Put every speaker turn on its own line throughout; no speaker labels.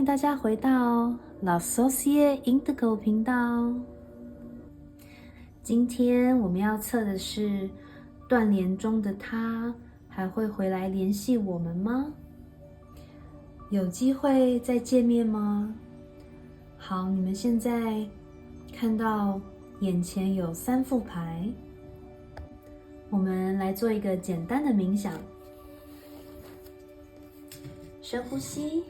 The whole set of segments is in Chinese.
迎大家回到老 Socie Indigo 频道。今天我们要测的是断联中的他还会回来联系我们吗？有机会再见面吗？好，你们现在看到眼前有3副牌，我们来做一个简单的冥想。深呼吸，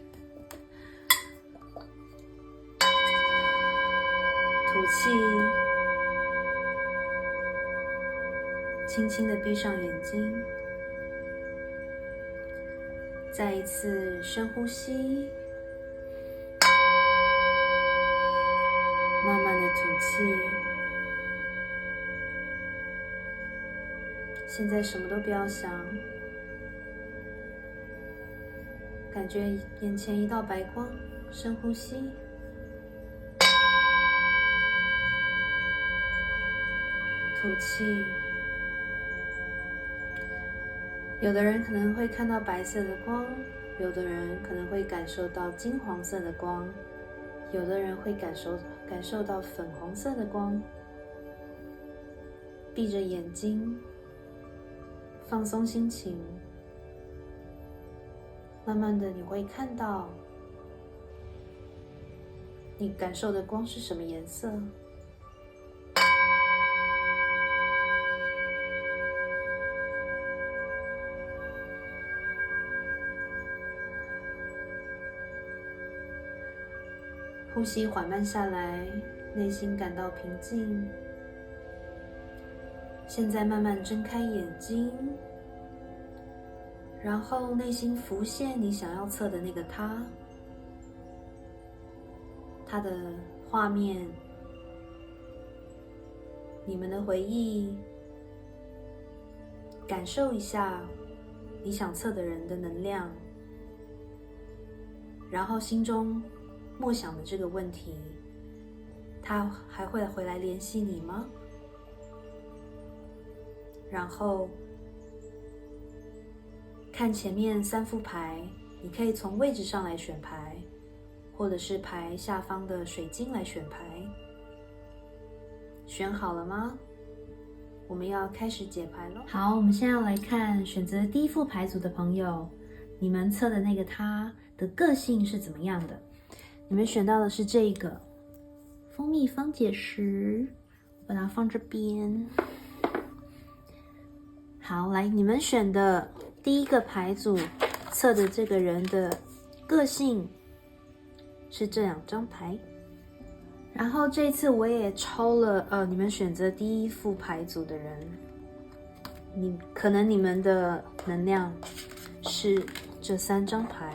吐气，轻轻地闭上眼睛，再一次深呼吸，慢慢的吐气。现在什么都不要想，感觉眼前一道白光，深呼吸，吐气。有的人可能会看到白色的光，有的人可能会感受到金黄色的光，有的人会感受到粉红色的光。闭着眼睛，放松心情，慢慢的你会看到你感受的光是什么颜色。呼吸缓慢下来，内心感到平静。现在慢慢睁开眼睛，然后内心浮现你想要测的那个他的画面，你们的回忆，感受一下你想测的人的能量，然后心中默想的这个问题，他还会回来联系你吗？然后看前面3副牌，你可以从位置上来选牌，或者是牌下方的水晶来选牌。选好了吗？我们要开始解牌咯。好，我们现在要来看选择第1副牌组的朋友，你们测的那个他的个性是怎么样的？你们选到的是这个蜂蜜方解石，我把它放这边。好，来，你们选的第1个牌组测的这个人的个性是这2张牌。然后这次我也抽了你们选择第1副牌组的人，可能你们的能量是这3张牌。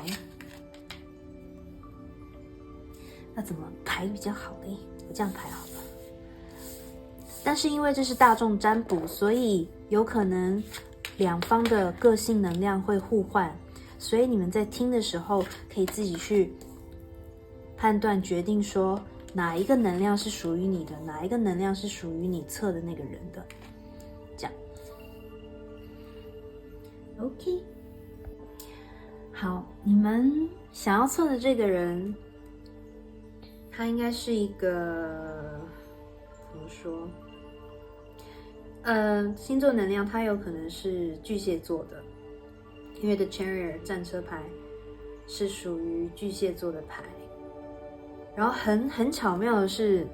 那怎么排比较好嘞？我这样排好了。但是因为这是大众占卜，所以有可能2方的个性能量会互换，所以你们在听的时候可以自己去判断决定说哪一个能量是属于你的，哪一个能量是属于你测的那个人的，这样 OK。 好，你们想要测的这个人，他应该是一个怎么说，星座能量它有可能是巨蟹座的，因为 The Chariot 战车牌是属于巨蟹座的牌。然后很巧妙的是，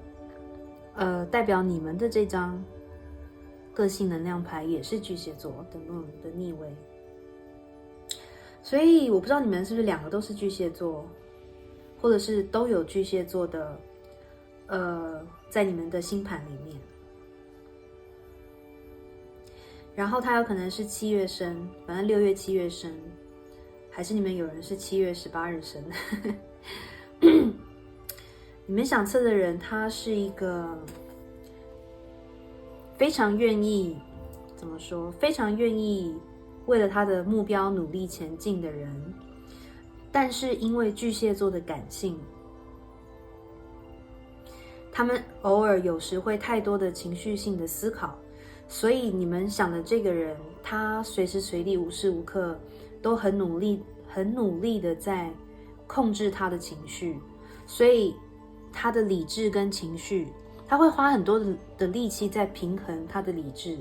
代表你们的这张个性能量牌也是巨蟹座的 Moon 的逆位，所以我不知道你们是不是2个都是巨蟹座，或者是都有巨蟹座的，在你们的星盘里面。然后他有可能是7月生，反正6月7月生，还是你们有人是7月18日生。你们想测的人，他是一个非常愿意，怎么说？非常愿意为了他的目标努力前进的人，但是因为巨蟹座的感性，他们偶尔有时会太多的情绪性的思考，所以你们想的这个人，他随时随地无时无刻都很努力的在控制他的情绪，所以他的理智跟情绪，他会花很多的力气在平衡他的理智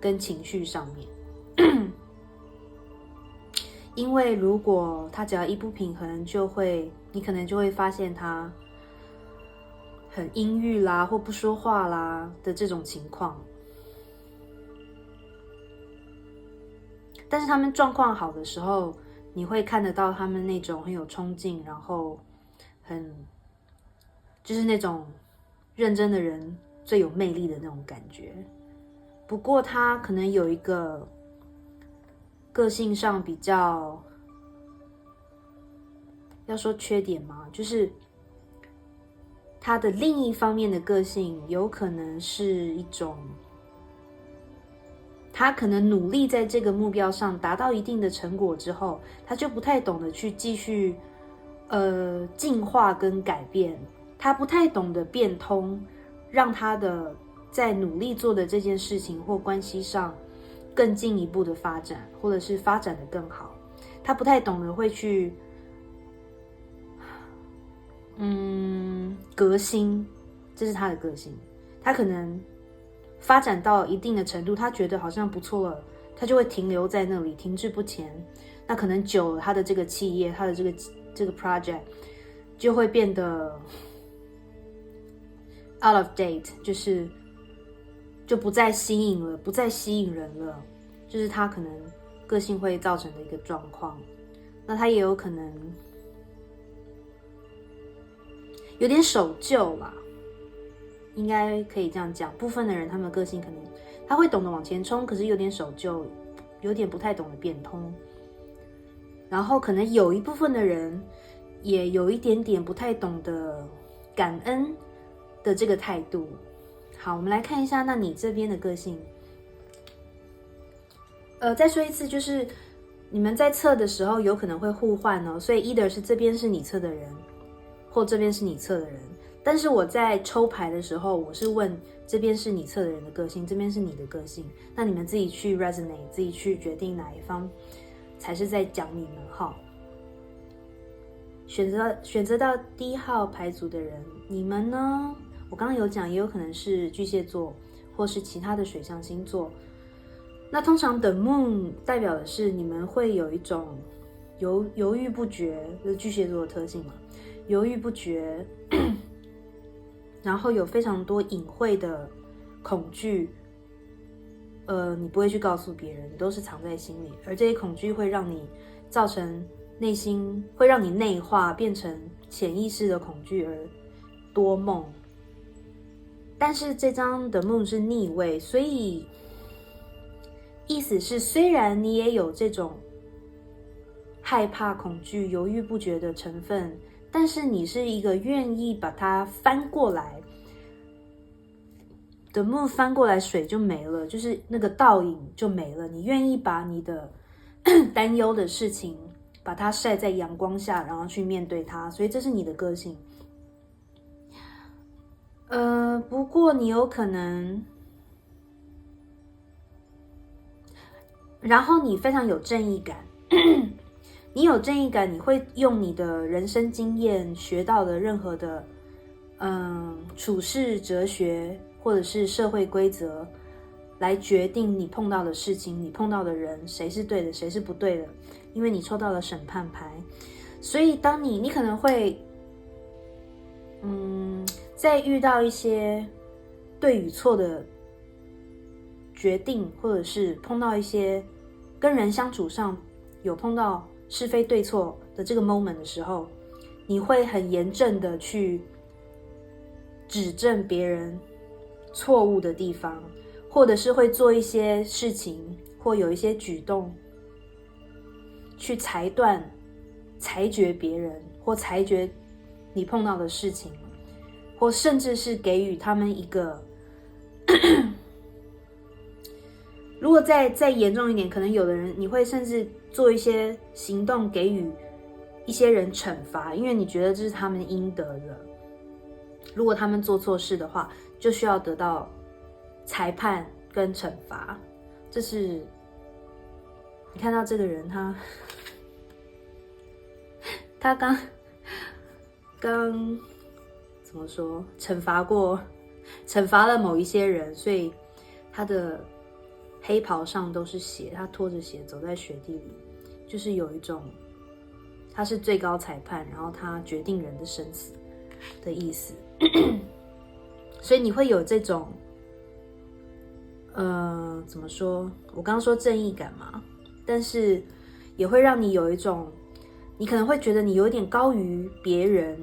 跟情绪上面。因为如果他只要一不平衡，你可能就会发现他很阴郁啦，或不说话啦的这种情况。但是他们状况好的时候，你会看得到他们那种很有冲劲，然后就是那种认真的人最有魅力的那种感觉。不过他可能有一个个性上比较，要说缺点嘛，就是他的另一方面的个性有可能是一种，他可能努力在这个目标上达到一定的成果之后，他就不太懂得去继续进化跟改变，他不太懂得变通，让他的在努力做的这件事情或关系上更进一步的发展，或者是发展的更好。他不太懂得会去革新，这是他的个性。他可能发展到一定的程度，他觉得好像不错了，他就会停留在那里，停滞不前。那可能久了，他的这个企业，他的这个 project 就会变得 out of date， 就不再吸引了，不再吸引人了。就是他可能个性会造成的一个状况。那他也有可能有点守旧啦，应该可以这样讲。部分的人他们的个性可能他会懂得往前冲，可是有点守旧，有点不太懂得变通。然后可能有一部分的人也有一点点不太懂得感恩的这个态度。好，我们来看一下，那你这边的个性，再说一次，就是你们在测的时候有可能会互换哦，所以 either 是这边是你测的人，或这边是你测的人。但是我在抽牌的时候，我是问这边是你测的人的个性，这边是你的个性，那你们自己去 resonate， 自己去决定哪一方才是在讲你们哈。选择到第1号牌组的人，你们呢？我刚刚有讲，也有可能是巨蟹座，或是其他的水象星座。那通常 The Moon 代表的是你们会有一种犹豫不决，就是巨蟹座的特性嘛，犹豫不决，然后有非常多隐晦的恐惧，你不会去告诉别人，你都是藏在心里，而这些恐惧会让你造成内心，会让你内化，变成潜意识的恐惧而多梦。但是这张的梦是逆位，所以意思是虽然你也有这种害怕、恐惧、犹豫不决的成分，但是你是一个愿意把它翻过来的梦，翻过来水就没了，就是那个倒影就没了。你愿意把你的担忧的事情把它晒在阳光下，然后去面对它，所以这是你的个性。不过你有可能，然后你非常有正义感，你有正义感，你会用你的人生经验学到的任何的，处事哲学或者是社会规则，来决定你碰到的事情，你碰到的人，谁是对的，谁是不对的，因为你抽到了审判牌，所以当你可能会，在遇到一些对与错的决定，或者是碰到一些跟人相处上有碰到是非对错的这个 moment 的时候，你会很严正的去指正别人错误的地方，或者是会做一些事情或有一些举动去裁决别人，或裁决你碰到的事情，或甚至是给予他们一个如果再严重一点，可能有的人你会甚至做一些行动给予一些人惩罚，因为你觉得这是他们应得的。如果他们做错事的话，就需要得到裁判跟惩罚。这是你看到这个人他他刚怎么说，惩罚了某一些人，所以他的黑袍上都是血，他拖着血走在雪地里，就是有一种他是最高裁判，然后他决定人的生死的意思。所以你会有这种怎么说，我刚刚说正义感嘛，但是也会让你有一种，你可能会觉得你有一点高于别人，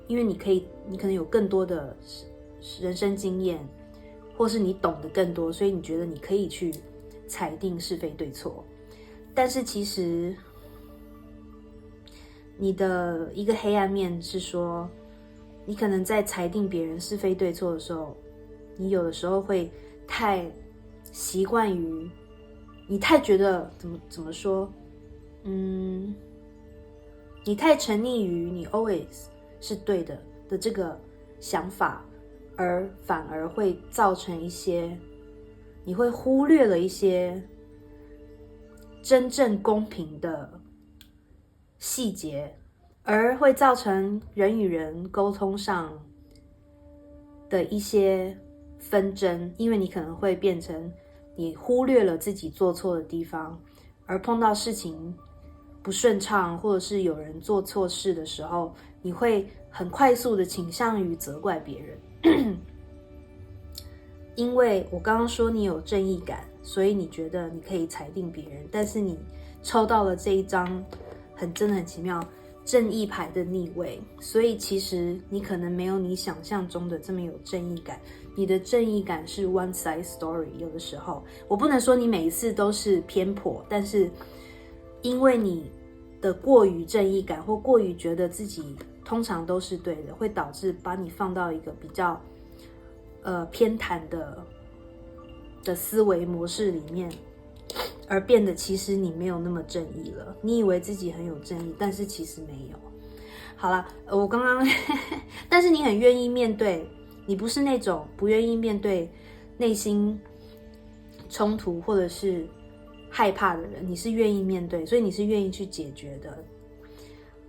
因为你可能有更多的人生经验，或是你懂得更多，所以你觉得你可以去裁定是非对错。但是其实你的一个黑暗面是说，你可能在裁定别人是非对错的时候，你有的时候会太习惯于，你太觉得怎么说，你太沉溺于你 always 是对的这个想法，而反而会造成一些，你会忽略了一些真正公平的细节，而会造成人与人沟通上的一些纷争，因为你可能会变成你忽略了自己做错的地方，而碰到事情不顺畅，或者是有人做错事的时候，你会很快速的倾向于责怪别人。因为我刚刚说你有正义感，所以你觉得你可以裁定别人，但是你抽到了这一张真的很奇妙正义牌的逆位，所以其实你可能没有你想象中的这么有正义感，你的正义感是 one side story。 有的时候我不能说你每一次都是偏颇，但是因为你的过于正义感或过于觉得自己通常都是对的，会导致把你放到一个比较偏袒的思维模式里面，而变得其实你没有那么正义了。你以为自己很有正义，但是其实没有。好啦，我刚刚但是你很愿意面对，你不是那种不愿意面对内心冲突或者是害怕的人，你是愿意面对，所以你是愿意去解决的。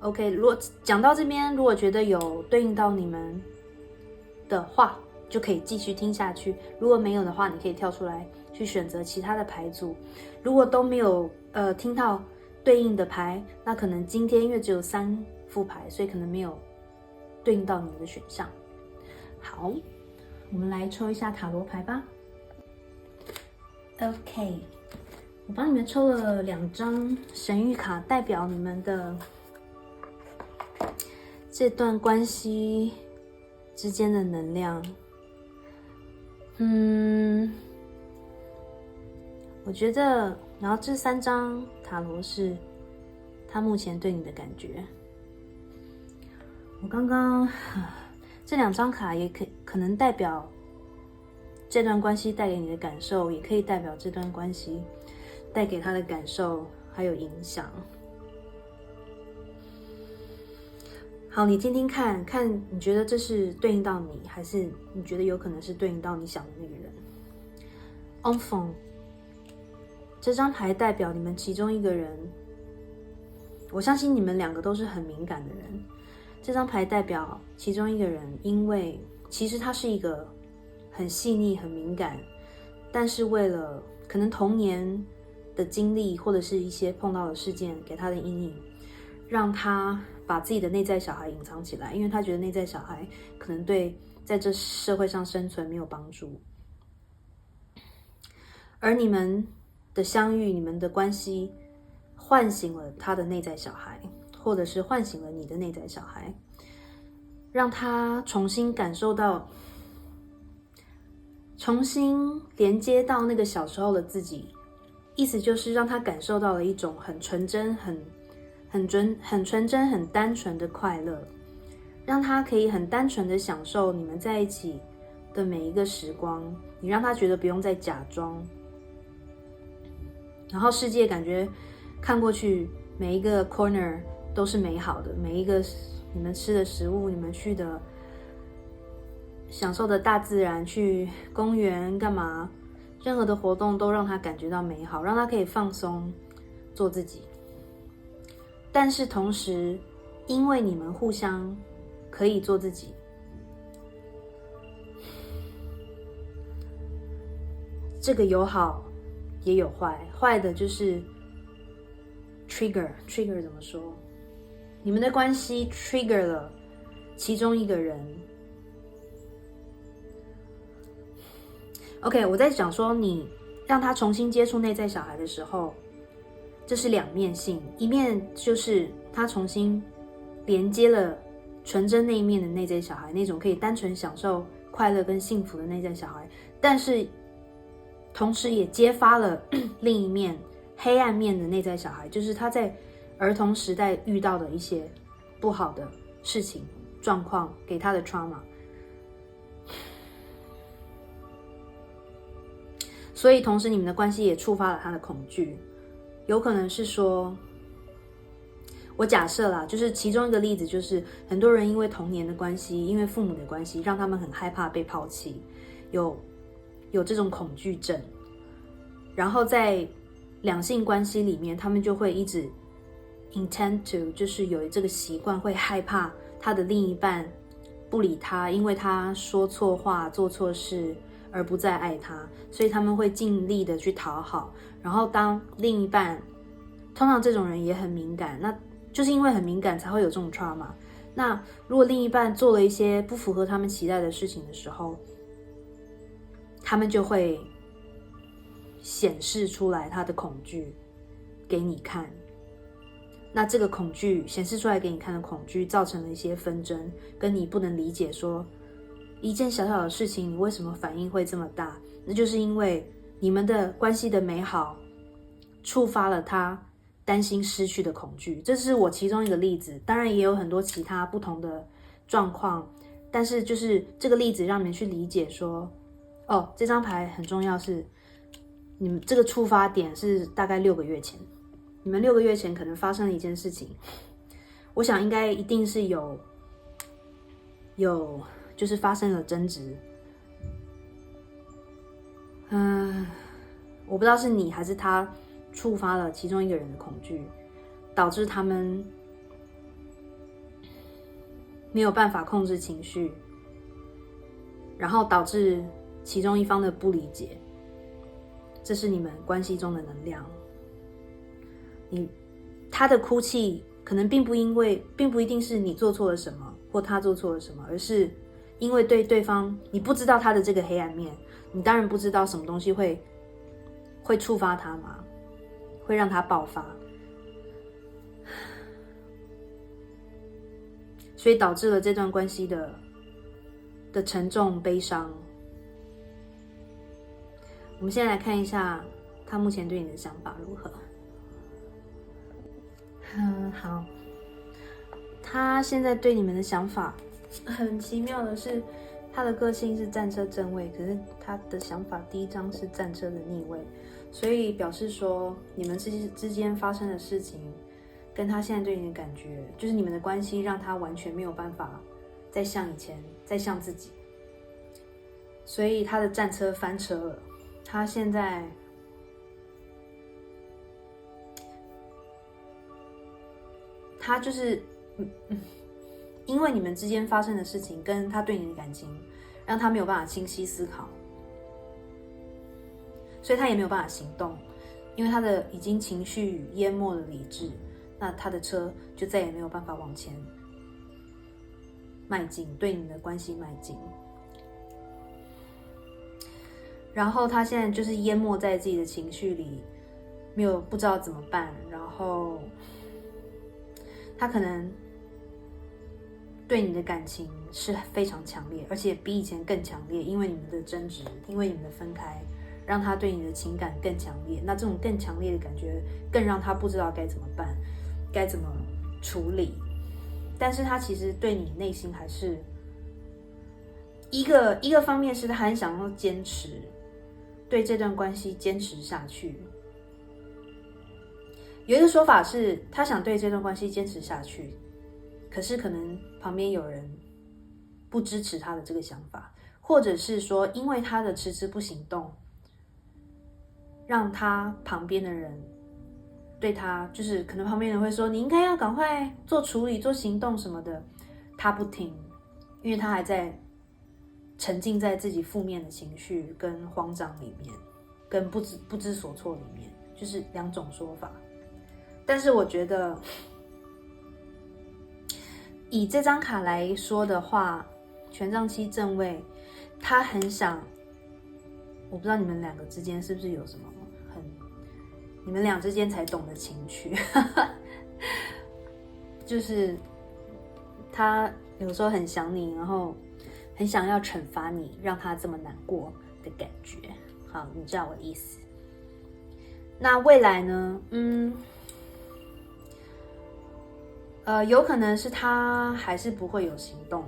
OK， 如果讲到这边，如果觉得有对应到你们的话，就可以继续听下去，如果没有的话，你可以跳出来去选择其他的牌组。如果都没有听到对应的牌，那可能今天因为只有3副牌，所以可能没有对应到你们的选项。好，我们来抽一下塔罗牌吧。 OK， 我帮你们抽了2张神谕卡，代表你们的这段关系之间的能量。我觉得，然后这3张塔罗是他目前对你的感觉。我刚刚这2张卡也可能代表这段关系带给你的感受，也可以代表这段关系带给他的感受还有影响。好，你听听看你觉得这是对应到你，还是你觉得有可能是对应到你想的那个人。Enfant， 这张牌代表你们其中一个人，我相信你们2个都是很敏感的人。这张牌代表其中一个人，因为其实他是一个很细腻很敏感，但是为了可能童年的经历或者是一些碰到的事件给他的阴影，让他把自己的内在小孩隐藏起来，因为他觉得内在小孩可能对在这社会上生存没有帮助。而你们的相遇，你们的关系唤醒了他的内在小孩，或者是唤醒了你的内在小孩，让他重新感受到，重新连接到那个小时候的自己。意思就是让他感受到了一种很纯真很纯真很单纯的快乐，让他可以很单纯的享受你们在一起的每一个时光。你让他觉得不用再假装，然后世界感觉看过去每一个 corner 都是美好的，每一个你们吃的食物，你们去的享受的大自然，去公园干嘛，任何的活动都让他感觉到美好，让他可以放松做自己。但是同时因为你们互相可以做自己。这个有好也有坏，坏的就是 trigger 怎么说？你们的关系 trigger 了其中一个人。OK， 我在讲说你让他重新接触内在小孩的时候，这是两面性，一面就是他重新连接了纯真那一面的内在小孩，那种可以单纯享受快乐跟幸福的内在小孩，但是同时也揭发了另一面黑暗面的内在小孩，就是他在儿童时代遇到的一些不好的事情状况给他的 trauma。 所以同时你们的关系也触发了他的恐惧，有可能是说，我假设啦，就是其中一个例子，就是很多人因为童年的关系，因为父母的关系，让他们很害怕被抛弃，有这种恐惧症，然后在两性关系里面，他们就会一直 intend to， 就是有这个习惯，会害怕他的另一半不理他，因为他说错话、做错事而不再爱他，所以他们会尽力的去讨好。然后当另一半，通常这种人也很敏感，那就是因为很敏感才会有这种 trauma。那如果另一半做了一些不符合他们期待的事情的时候，他们就会显示出来他的恐惧给你看。那这个恐惧显示出来给你看的恐惧，造成了一些纷争，跟你不能理解说一件小小的事情你为什么反应会这么大，那就是因为你们的关系的美好触发了他担心失去的恐惧。这是我其中一个例子，当然也有很多其他不同的状况，但是就是这个例子让你们去理解说，哦，这张牌很重要，是你们这个触发点是大概6个月前，你们6个月前可能发生了一件事情，我想应该一定是有就是发生了争执。我不知道是你还是他触发了其中一个人的恐惧，导致他们没有办法控制情绪，然后导致其中一方的不理解。这是你们关系中的能量。他的哭泣可能并不一定是你做错了什么或他做错了什么，而是因为对对方你不知道他的这个黑暗面，你当然不知道什么东西会触发他嘛，会让他爆发，所以导致了这段关系的沉重悲伤。我们先来看一下他目前对你的想法如何。好，他现在对你们的想法很奇妙的是，他的个性是战车正位，可是他的想法第一张是战车的逆位，所以表示说你们之间发生的事情跟他现在对你的感觉，就是你们的关系让他完全没有办法再像以前，再像自己，所以他的战车翻车了。他现在他就是因为你们之间发生的事情跟他对你的感情，让他没有办法清晰思考，所以他也没有办法行动，因为他的已经情绪淹没了理智，那他的车就再也没有办法往前迈进，对你的关系迈进。然后他现在就是淹没在自己的情绪里，不知道怎么办，然后他可能对你的感情是非常强烈，而且比以前更强烈，因为你们的争执，因为你们的分开，让他对你的情感更强烈。那这种更强烈的感觉，更让他不知道该怎么办，该怎么处理。但是他其实对你内心还是一个方面，是他很想要坚持，对这段关系坚持下去。有一个说法是，他想对这段关系坚持下去，可是可能旁边有人不支持他的这个想法，或者是说因为他的迟迟不行动，让他旁边的人对他，就是可能旁边人会说你应该要赶快做处理、做行动什么的，他不听，因为他还在沉浸在自己负面的情绪跟慌张里面，跟不知所措里面，就是两种说法。但是我觉得，以这张卡来说的话，权杖七正位，他很想，我不知道你们两个之间是不是有什么你们俩之间才懂的情绪，就是他有时候很想你，然后很想要惩罚你，让他这么难过的感觉。好，你知道我的意思。那未来呢？有可能是他还是不会有行动，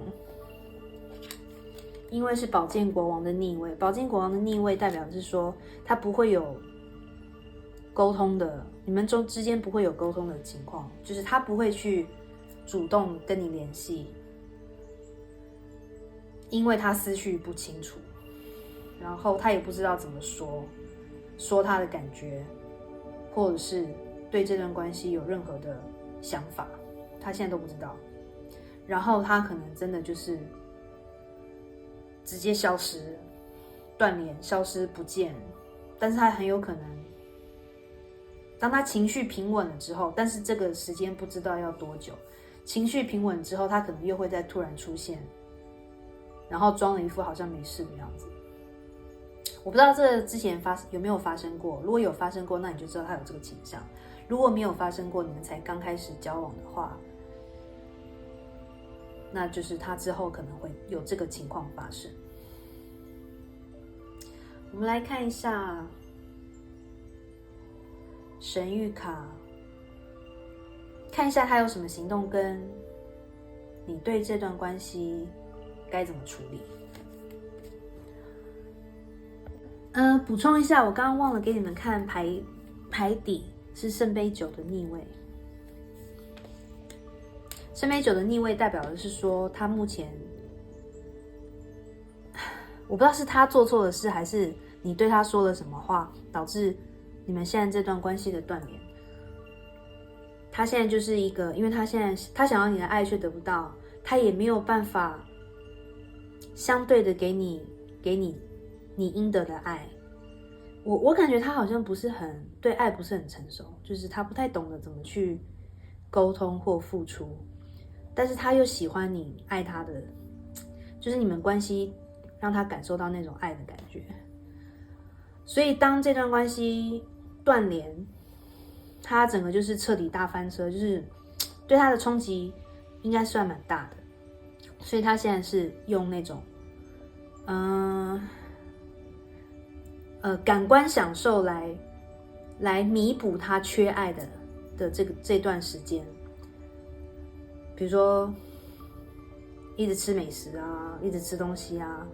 因为是宝剑国王的逆位。宝剑国王的逆位代表是说他不会有沟通的，你们之间不会有沟通的情况，就是他不会去主动跟你联系，因为他思绪不清楚，然后他也不知道怎么说他的感觉，或者是对这段关系有任何的想法，他现在都不知道。然后他可能真的就是直接消失、断联、消失不见，但是他很有可能当他情绪平稳了之后，但是这个时间不知道要多久，情绪平稳之后，他可能又会再突然出现，然后装了一副好像没事的样子。我不知道这之前有没有发生过，如果有发生过，那你就知道他有这个倾向。如果没有发生过，你们才刚开始交往的话，那就是他之后可能会有这个情况发生。我们来看一下神谕卡，看一下他有什么行动，跟你对这段关系该怎么处理。补充一下，我刚刚忘了给你们看牌底是圣杯九的逆位。圣杯九的逆位代表的是说，他目前我不知道是他做错了事，还是你对他说了什么话，导致你们现在这段关系的断联。他现在就是一个，因为他现在他想要你的爱却得不到，他也没有办法相对的给你你应得的爱。我感觉他好像不是很对爱不是很成熟，就是他不太懂得怎么去沟通或付出，但是他又喜欢你爱他的，就是你们关系让他感受到那种爱的感觉。所以当这段关系断联，他整个就是彻底大翻车，就是对他的冲击应该算蛮大的。所以他现在是用那种感官享受来弥补他缺爱的这段时间，比如说一直吃美食啊，一直吃东西啊，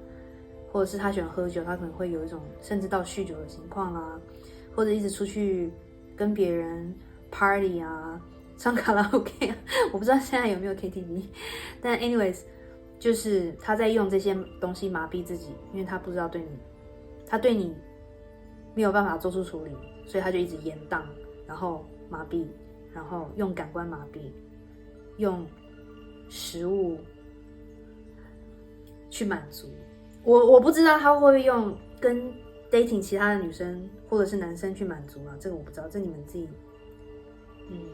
或者是他喜欢喝酒，他可能会有一种甚至到酗酒的情况啊，或者一直出去跟别人 party 啊，唱卡拉 OK 啊，我不知道现在有没有 KTV， 但 anyways 就是他在用这些东西麻痹自己，因为他不知道他对你没有办法做出处理，所以他就一直延宕，然后麻痹，然后用感官麻痹，用食物去满足。我不知道他会不会用跟 dating 其他的女生或者是男生去满足啊，这个我不知道，这你们自己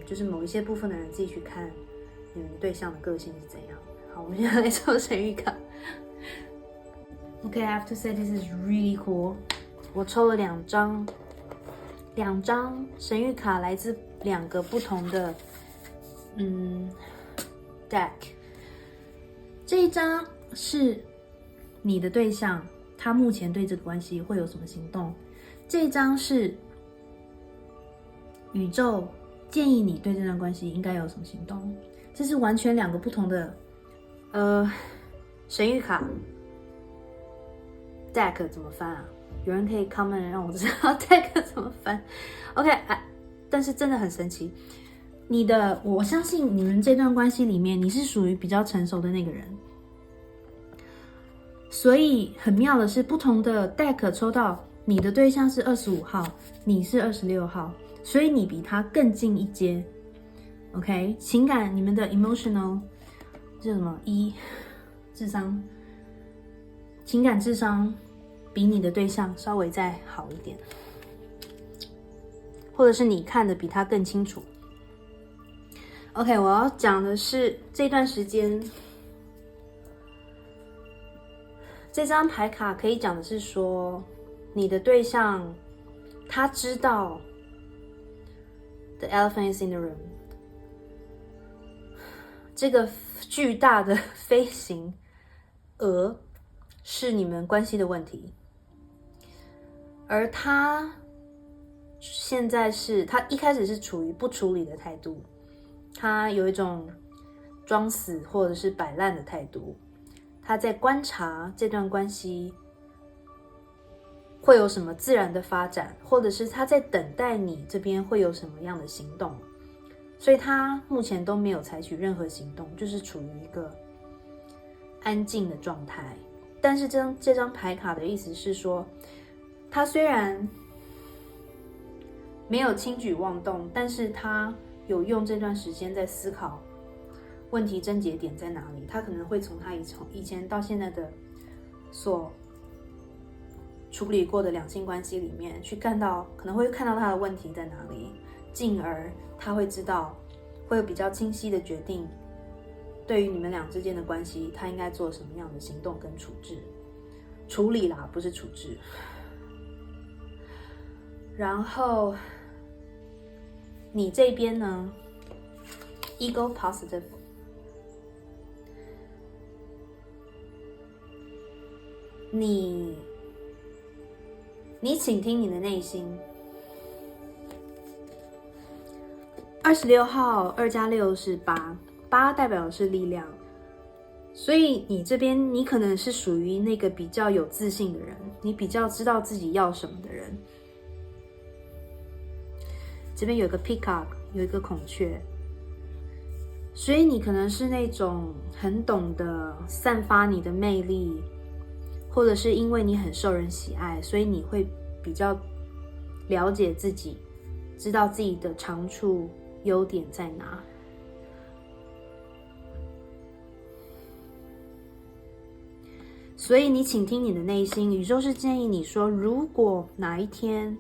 就是某一些部分的人自己去看你们对象的个性是怎样。好，我们现在来抽神谕卡。Okay, I have to say this is really cool. 我抽了两张神谕卡，来自2个不同的deck。这一张是你的对象，他目前对这个关系会有什么行动？这一张是宇宙建议你对这段关系应该有什么行动？这是完全2个不同的神谕卡 deck 怎么翻啊？有人可以 comment 让我知道 deck 怎么翻。OK， 但是真的很神奇。我相信你们这段关系里面，你是属于比较成熟的那个人。所以很妙的是，不同的 deck 抽到你的对象是25号，你是26号，所以你比他更近一阶。OK， 情感，你们的 emotional 这什么智商，情感智商比你的对象稍微再好一点，或者是你看的比他更清楚。OK， 我要讲的是这段时间，这张牌卡可以讲的是说，你的对象他知道 The elephant is in the room， 这个巨大的飞行蛾是你们关系的问题，而他现在他一开始是处于不处理的态度，他有一种装死或者是摆烂的态度，他在观察这段关系会有什么自然的发展，或者是他在等待你这边会有什么样的行动，所以他目前都没有采取任何行动，就是处于一个安静的状态。但是这张牌卡的意思是说，他虽然没有轻举妄动，但是他有用这段时间在思考问题症结点在哪里。他可能会从他以前到现在的所处理过的两性关系里面去可能会看到他的问题在哪里，进而他会知道，会有比较清晰的决定，对于你们俩之间的关系，他应该做什么样的行动跟处理啦，不是处置。然后你这边呢 ，ego positive， 你倾听你的内心。26号2+6是8代表的是力量，所以你这边你可能是属于那个比较有自信的人，你比较知道自己要什么的人。这边有一个 peacock， 有一个孔雀，所以你可能是那种很懂得散发你的魅力，或者是因为你很受人喜爱，所以你会比较了解自己，知道自己的长处优点在哪。所以你倾听你的内心，宇宙是建议你说，如果哪一天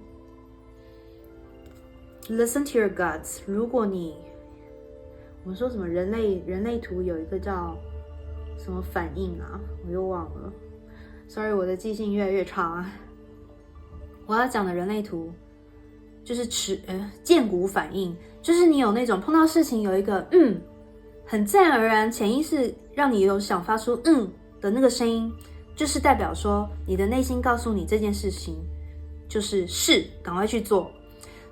listen to your guts， 如果我们说什么人类图有一个叫什么反应啊，我又忘了 ，sorry， 我的记性越来越差。我要讲的人类图就是荐骨反应，就是你有那种碰到事情有一个很自然而然潜意识让你有想发出的那个声音，就是代表说你的内心告诉你这件事情就是赶快去做。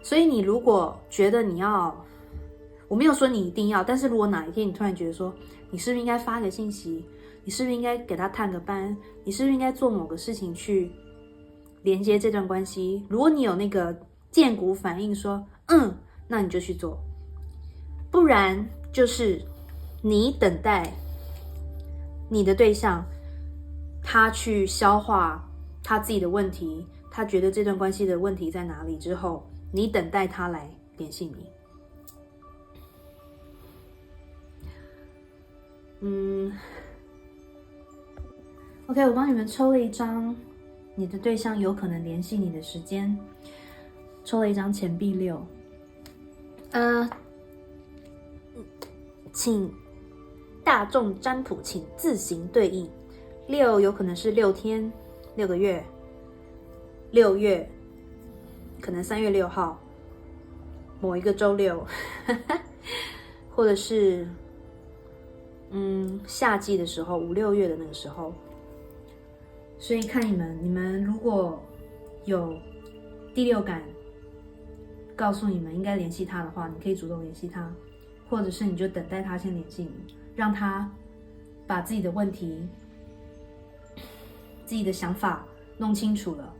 所以你如果觉得我没有说你一定要，但是如果哪一天你突然觉得说你是不是应该发个信息，你是不是应该给他探个班，你是不是应该做某个事情去连接这段关系，如果你有那个荐骨反应说那你就去做，不然就是你等待你的对象他去消化他自己的问题，他觉得这段关系的问题在哪里之后，你等待他来联系你。OK， 我帮你们抽了一张你的对象有可能联系你的时间，抽了一张钱币6。请大众占卜请自行对应。6有可能是6天、6个月、6月，可能3月6号某一个周六，或者是夏季的时候5、6月的那个时候。所以看你们如果有第六感告诉你们应该联系他的话，你可以主动联系他，或者是你就等待他先联系你，让他把自己的问题、自己的想法弄清楚了，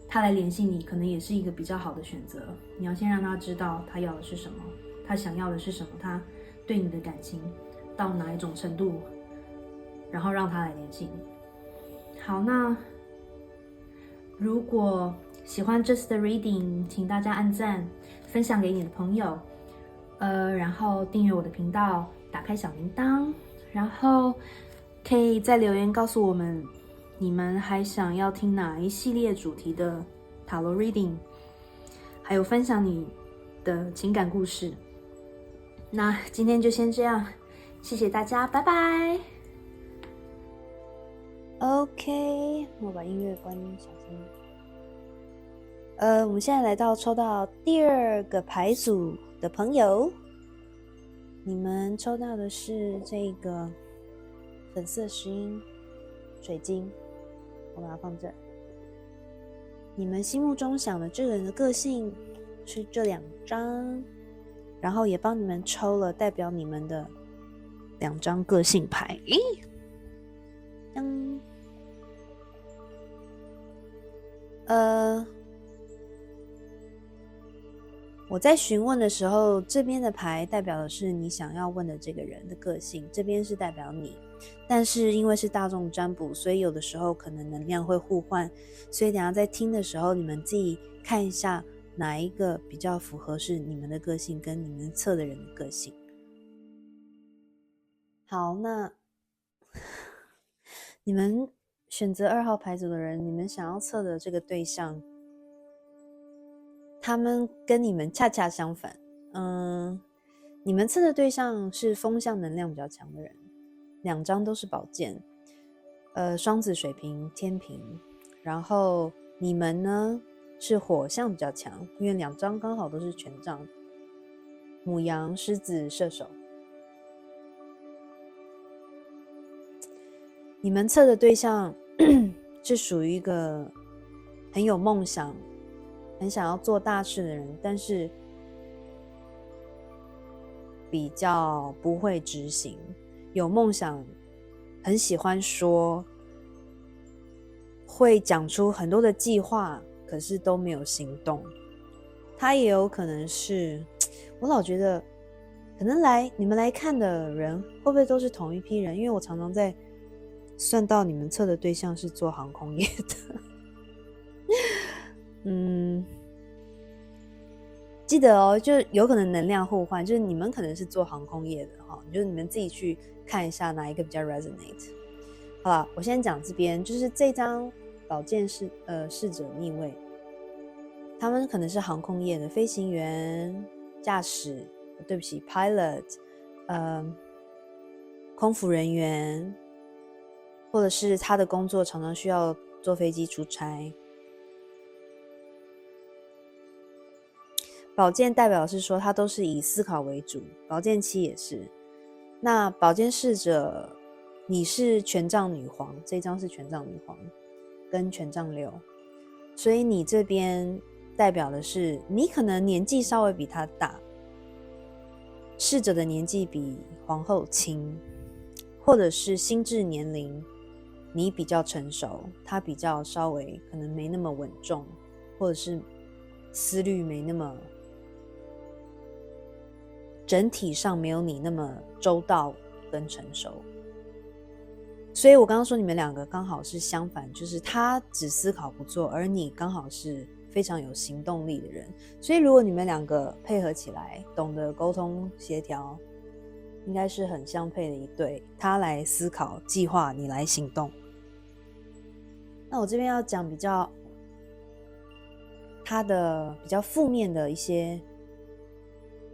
他来联系你可能也是一个比较好的选择。你要先让他知道他要的是什么，他想要的是什么，他对你的感情到哪一种程度，然后让他来联系你。好，那如果喜欢这次的 reading， 请大家按赞，分享给你的朋友，然后订阅我的频道，打开小铃铛，然后可以在留言告诉我们，你们还想要听哪一系列主题的塔罗 reading， 还有分享你的情感故事。那今天就先这样，谢谢大家，拜拜。OK， 我把音乐关小声。我们现在来到抽到第2个牌组的朋友，你们抽到的是这个粉色石英水晶，我把它放这儿。你们心目中想的这个人的个性是这2张，然后也帮你们抽了代表你们的2张个性牌。我在询问的时候，这边的牌代表的是你想要问的这个人的个性，这边是代表你。但是因为是大众占卜，所以有的时候可能能量会互换，所以等一下在听的时候，你们自己看一下哪一个比较符合是你们的个性跟你们测的人的个性。好，那你们选择2号牌组的人，你们想要测的这个对象，他们跟你们恰恰相反。你们测的对象是风象能量比较强的人，2张都是宝剑，双子、水瓶、天平。然后你们呢是火象比较强，因为2张刚好都是权杖，牡羊、狮子、射手。你们测的对象是属于一个很有梦想，很想要做大事的人，但是比较不会执行。有梦想，很喜欢说，会讲出很多的计划，可是都没有行动。他也有可能是，我老觉得可能你们来看的人会不会都是同一批人，因为我常常在算到你们测的对象是做航空业的。记得哦，就有可能能量互换，就是你们可能是做航空业的哈，就是你们自己去看一下哪一个比较 resonate。好了，我先讲这边，就是这张宝剑侍者逆位，他们可能是航空业的飞行员、驾驶，对不起 ，pilot， 空服人员，或者是他的工作常常需要坐飞机出差。宝剑代表是说他都是以思考为主，宝剑7也是。那宝剑侍者，你是权杖女皇，这张是权杖女皇跟权杖6，所以你这边代表的是你可能年纪稍微比他大，侍者的年纪比皇后轻，或者是心智年龄你比较成熟，他比较稍微可能没那么稳重，或者是思虑没那么整体上没有你那么周到跟成熟。所以我刚刚说你们2个刚好是相反，就是他只思考不做，而你刚好是非常有行动力的人。所以如果你们2个配合起来，懂得沟通协调，应该是很相配的一对，他来思考计划，你来行动。那我这边要讲比较他的比较负面的一些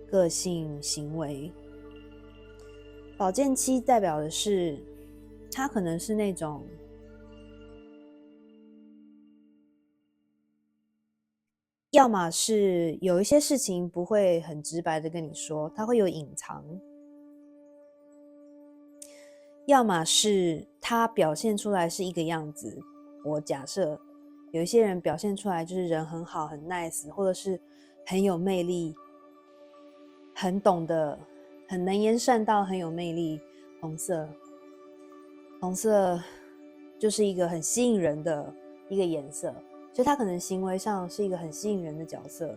个性行为。宝剑7代表的是他可能是那种要么是有一些事情不会很直白的跟你说，他会有隐藏，要么是他表现出来是一个样子。我假设有一些人表现出来就是人很好很 nice， 或者是很有魅力，很懂得，很能言善道，很有魅力。红色就是一个很吸引人的一个颜色，所以他可能行为上是一个很吸引人的角色，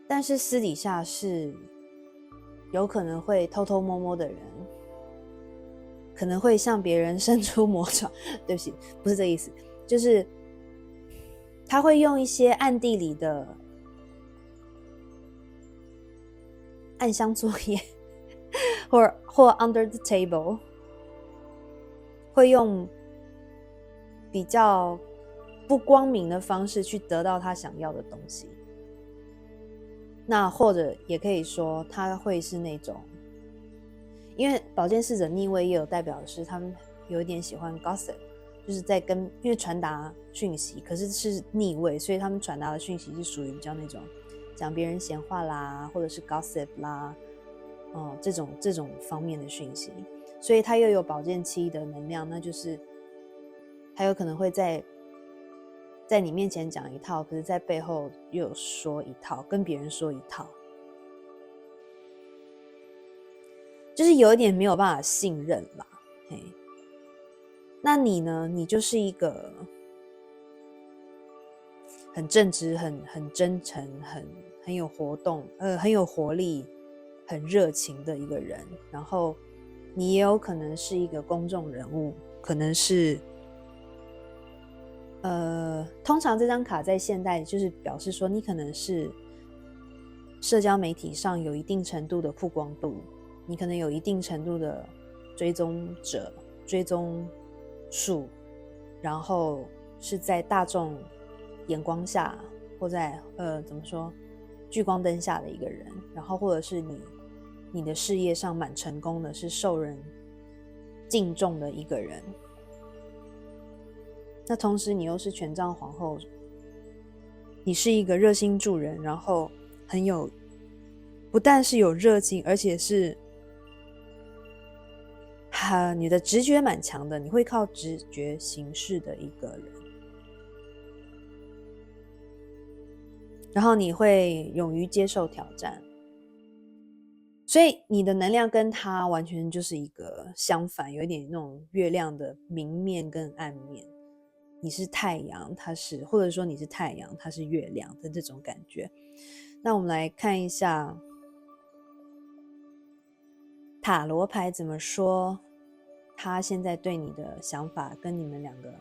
但是私底下是有可能会偷偷摸摸的人，可能会向别人伸出魔爪。对不起，不是这个意思，就是他会用一些暗地里的暗箱作业或 under the table， 会用比较不光明的方式去得到他想要的东西。那或者也可以说他会是那种，因为宝剑侍者逆位也有代表的是他们有一点喜欢 gossip， 就是在因为传达讯息，可是是逆位，所以他们传达的讯息是属于比较那种讲别人闲话啦，或者是 gossip 啦，这种方面的讯息。所以他又有宝剑七的能量，那就是他有可能会在你面前讲一套，可是在背后又有说一套，跟别人说一套，就是有一点没有办法信任啦。嘿，那你呢？你就是一个很正直、很真诚、很有活动、很有活力、很热情的一个人。然后你也有可能是一个公众人物，可能是通常这张卡在现代就是表示说你可能是社交媒体上有一定程度的曝光度，你可能有一定程度的追踪者、追踪数，然后是在大众眼光下或在怎么说聚光灯下的一个人，然后或者是你的事业上蛮成功的，是受人敬重的一个人。那同时你又是权杖皇后，你是一个热心助人，然后不但是有热情，而且是你的直觉蛮强的，你会靠直觉行事的一个人，然后你会勇于接受挑战，所以你的能量跟他完全就是一个相反，有一点那种月亮的明面跟暗面，你是太阳，或者说你是太阳，他是月亮的这种感觉。那我们来看一下塔罗牌怎么说，他现在对你的想法跟你们两个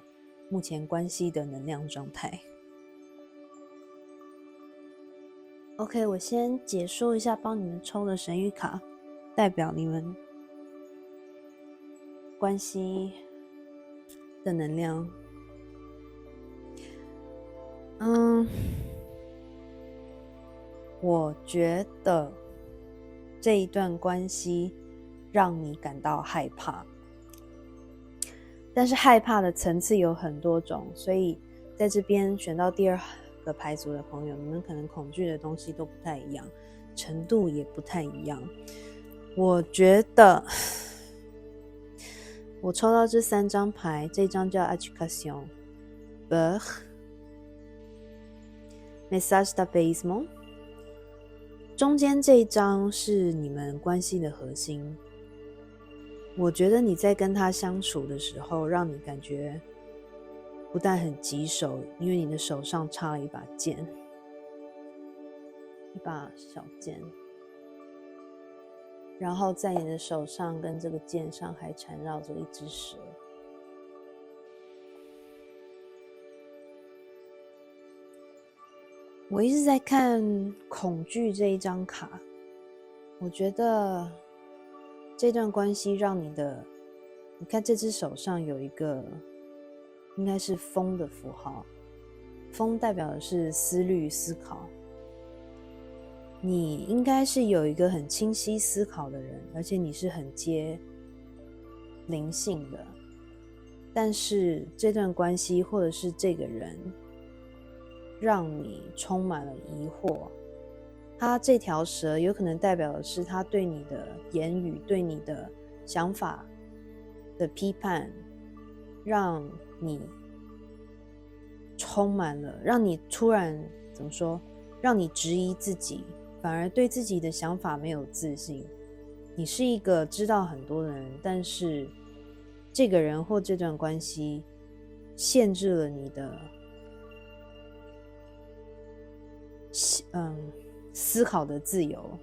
目前关系的能量状态。OK， 我先解说一下帮你们抽的神谕卡，代表你们关系的能量。我觉得这一段关系让你感到害怕，但是害怕的层次有很多种，所以在这边选到第二个牌组的朋友，你们可能恐惧的东西都不太一样，程度也不太一样。我觉得我抽到这3张牌，这张叫 Education Beur Message d'Apaisement， 中间这一张是你们关系的核心。我觉得你在跟他相处的时候，让你感觉不但很棘手，因为你的手上插了一把剑，一把小剑，然后在你的手上跟这个剑上还缠绕着一只蛇。我一直在看恐惧这一张卡，我觉得这段关系让你看这只手上有一个应该是风的符号，风代表的是思虑思考，你应该是有一个很清晰思考的人，而且你是很接灵性的，但是这段关系或者是这个人让你充满了疑惑。他这条蛇有可能代表的是他对你的言语、对你的想法的批判，让你充满了，让你突然怎么说，让你质疑自己，反而对自己的想法没有自信。你是一个知道很多的人，但是这个人或这段关系限制了你的思考的自由，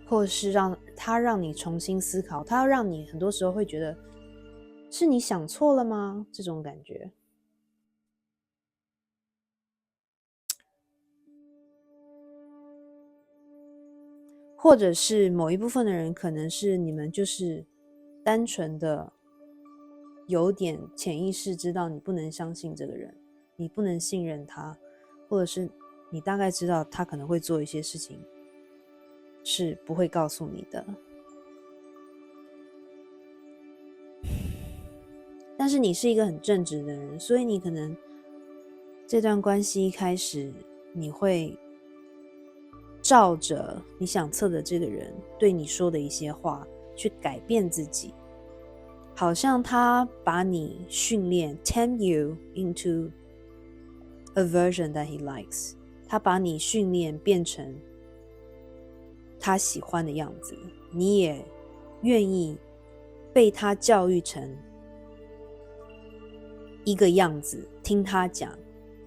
或是让你重新思考，他要让你很多时候会觉得是你想错了吗？这种感觉。或者是某一部分的人可能是你们就是单纯的有点潜意识知道你不能相信这个人，你不能信任他，或者是你大概知道他可能会做一些事情是不会告诉你的，但是你是一个很正直的人，所以你可能这段关系一开始你会照着你想测的这个人对你说的一些话去改变自己，好像他把你训练 tame you into a version that he likes， 他把你训练变成他喜欢的样子，你也愿意被他教育成一个样子，听他讲，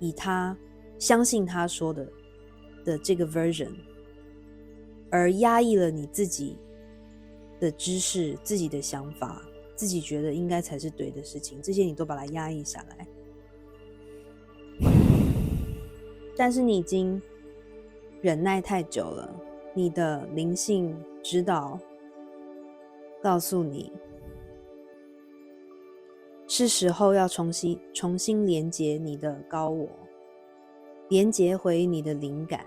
以他相信他说的这个 version， 而压抑了你自己的知识、自己的想法，自己觉得应该才是对的事情，这些你都把它压抑下来。但是你已经忍耐太久了，你的灵性指导告诉你，是时候要重新连接你的高我，连接回你的灵感，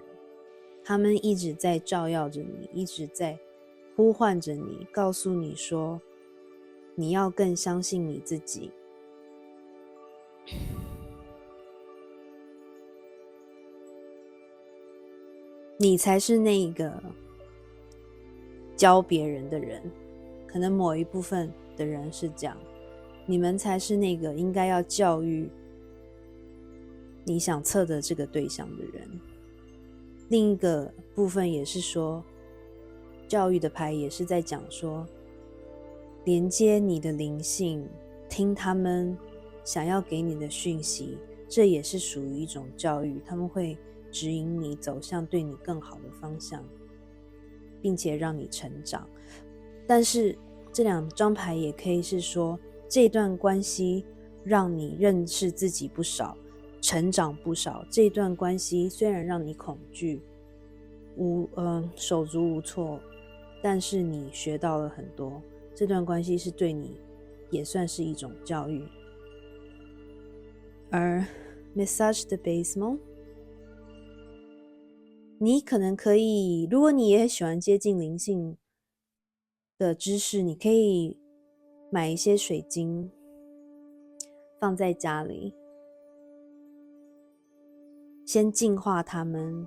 他们一直在照耀着你，一直在呼唤着你，告诉你说你要更相信你自己。你才是那一个教别人的人，可能某一部分的人是这样，你们才是那个应该要教育你想测的这个对象的人。另一个部分也是说，教育的牌也是在讲说，连接你的灵性，听他们想要给你的讯息，这也是属于一种教育，他们会指引你走向对你更好的方向，并且让你成长。但是这两张牌也可以是说，这段关系让你认识自己不少，成长不少，这段关系虽然让你恐惧手足无措，但是你学到了很多，这段关系是对你也算是一种教育。而 Massage the Basement， 你可能可以，如果你也喜欢接近灵性的知识，你可以买一些水晶放在家里，先净化它们，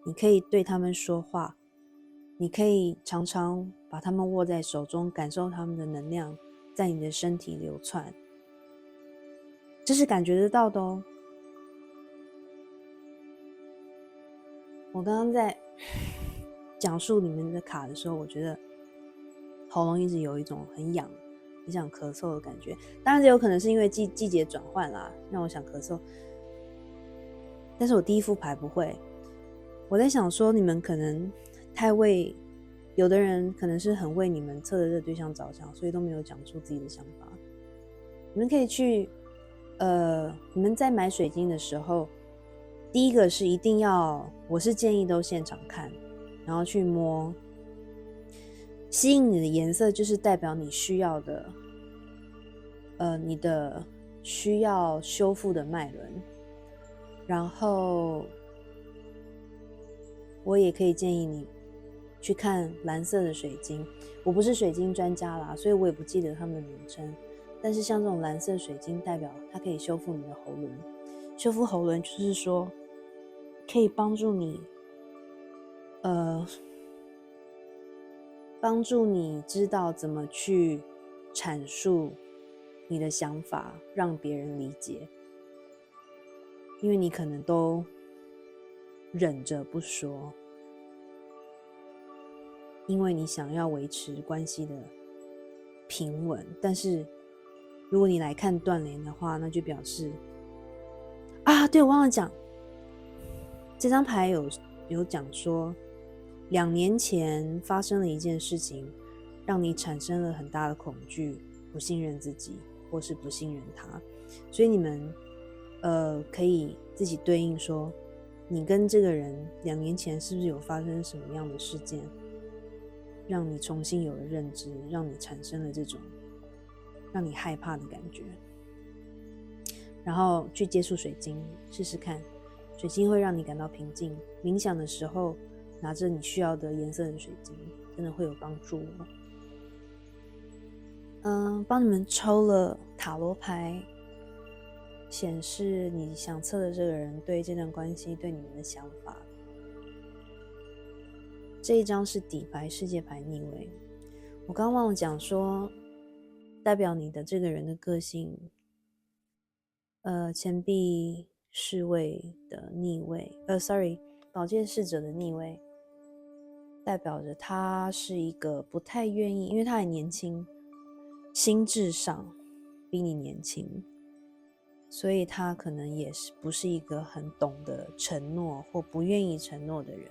你可以对它们说话，你可以常常把它们握在手中，感受它们的能量在你的身体流窜，这是感觉得到的哦。我刚刚在讲述你们的卡的时候，我觉得喉咙一直有一种很痒、很想咳嗽的感觉。当然，这有可能是因为季节转换啦，让我想咳嗽。但是我第一副牌不会。我在想说，你们可能太为有的人可能是很为你们测的这个对象着想，所以都没有讲出自己的想法。你们可以去，你们在买水晶的时候，第一个是一定要，我是建议都现场看，然后去摸，吸引你的颜色就是代表你需要的，你的需要修复的脉轮。然后我也可以建议你去看蓝色的水晶，我不是水晶专家啦，所以我也不记得它们的名称，但是像这种蓝色水晶代表它可以修复你的喉轮，修复喉轮就是说可以帮助你知道怎么去阐述你的想法，让别人理解，因为你可能都忍着不说，因为你想要维持关系的平稳。但是如果你来看断联的话，那就表示对，我忘了讲，这张牌有讲说2年前发生了一件事情，让你产生了很大的恐惧，不信任自己或是不信任他，所以你们可以自己对应说，你跟这个人2年前是不是有发生什么样的事件，让你重新有了认知，让你产生了这种让你害怕的感觉。然后去接触水晶试试看，水晶会让你感到平静，冥想的时候拿着你需要的颜色的水晶真的会有帮助。帮你们抽了塔罗牌，显示你想测的这个人对这段关系对你们的想法。这一张是底牌世界牌逆位，我刚忘了讲说代表你的这个人的个性，钱币侍卫的逆位宝剑侍者的逆位，代表着他是一个不太愿意，因为他还年轻，心智上比你年轻，所以他可能也不是一个很懂得承诺或不愿意承诺的人。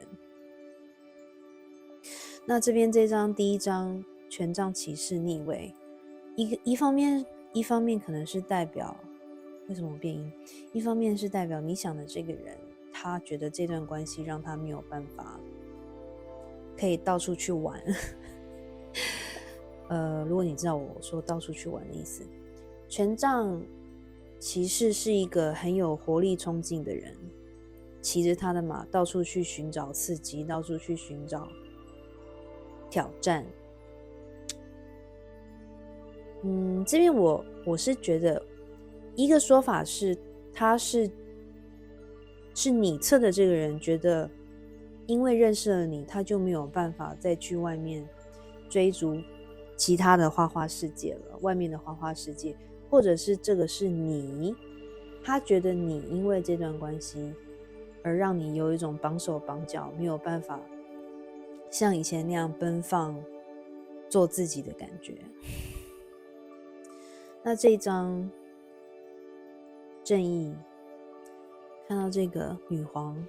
那这边这张第一张权杖骑士逆位，一方面可能是代表，为什么我变音？一方面是代表你想的这个人，他觉得这段关系让他没有办法可以到处去玩。如果你知道我说到处去玩的意思，权杖骑士是一个很有活力冲劲的人，骑着他的马到处去寻找刺激，到处去寻找挑战。这边我是觉得一个说法是他是你测的这个人觉得因为认识了你，他就没有办法再去外面追逐其他的花花世界了，外面的花花世界，或者是这个是你，他觉得你因为这段关系而让你有一种绑手绑脚，没有办法像以前那样奔放做自己的感觉。那这一张正义，看到这个女皇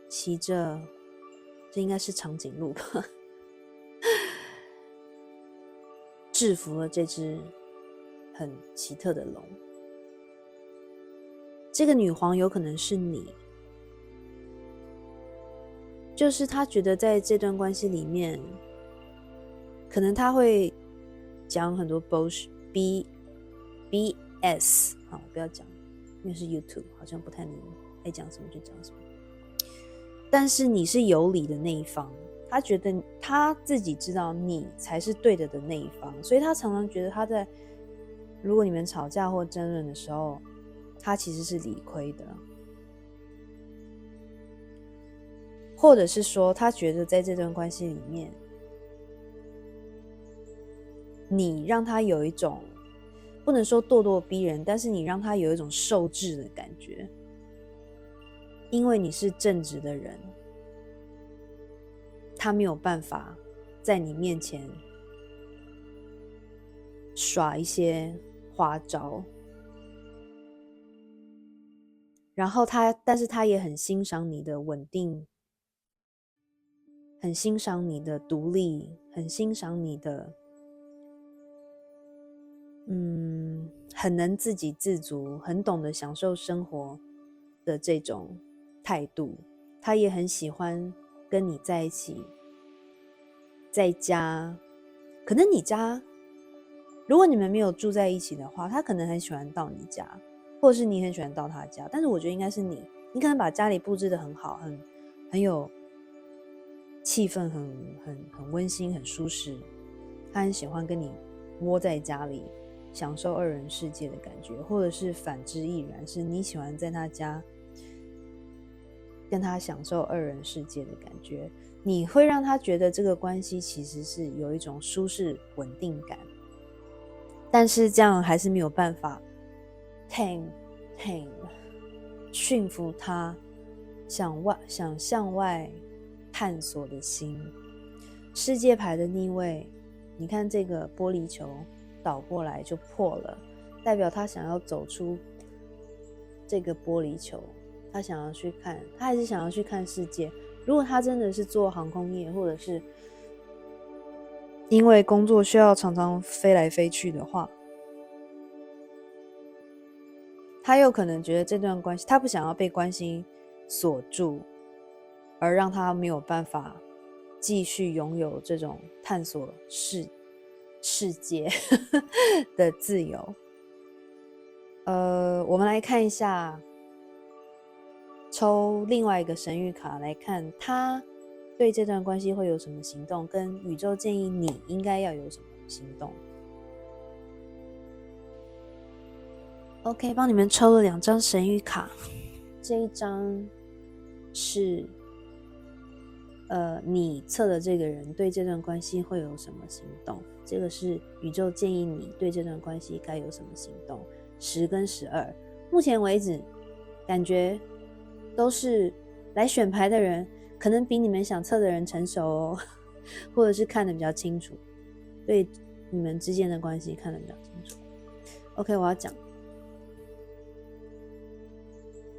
骑着，这应该是长颈鹿吧，制服了这只很奇特的龙。这个女皇有可能是你，就是她觉得在这段关系里面，可能她会讲很多 BS， 好，不要讲，因为是 YouTube， 好像不太能爱讲什么就讲什么。但是你是有理的那一方，他觉得他自己知道你才是对的那一方，所以他常常觉得他在如果你们吵架或争论的时候，他其实是理亏的，或者是说他觉得在这段关系里面，你让他有一种不能说咄咄逼人，但是你让他有一种受制的感觉，因为你是正直的人，他没有办法在你面前耍一些花招，然后但是他也很欣赏你的稳定，很欣赏你的独立，很欣赏你的很能自给自足，很懂得享受生活的这种态度。他也很喜欢跟你在一起，在家，可能你家如果你们没有住在一起的话，他可能很喜欢到你家，或者是你很喜欢到他家，但是我觉得应该是你可能把家里布置得很好，很有气氛，很温馨，很舒适。他很喜欢跟你窝在家里享受二人世界的感觉，或者是反之亦然，是你喜欢在他家跟他享受二人世界的感觉，你会让他觉得这个关系其实是有一种舒适稳定感，但是这样还是没有办法 tame 驯服他想向外探索的心。世界牌的逆位，你看这个玻璃球倒过来就破了，代表他想要走出这个玻璃球，他想要去看，他还是想要去看世界。如果他真的是做航空业，或者是因为工作需要常常飞来飞去的话，他有可能觉得这段关系，他不想要被关系锁住，而让他没有办法继续拥有这种探索世界的自由。我们来看一下，抽另外一个神谕卡来看他对这段关系会有什么行动，跟宇宙建议你应该要有什么行动。OK， 帮你们抽了2张神谕卡，这一张是你测的这个人对这段关系会有什么行动，这个是宇宙建议你对这段关系该有什么行动。10跟12，目前为止感觉都是来选牌的人可能比你们想测的人成熟哦，或者是看得比较清楚，对你们之间的关系看得比较清楚。 OK， 我要讲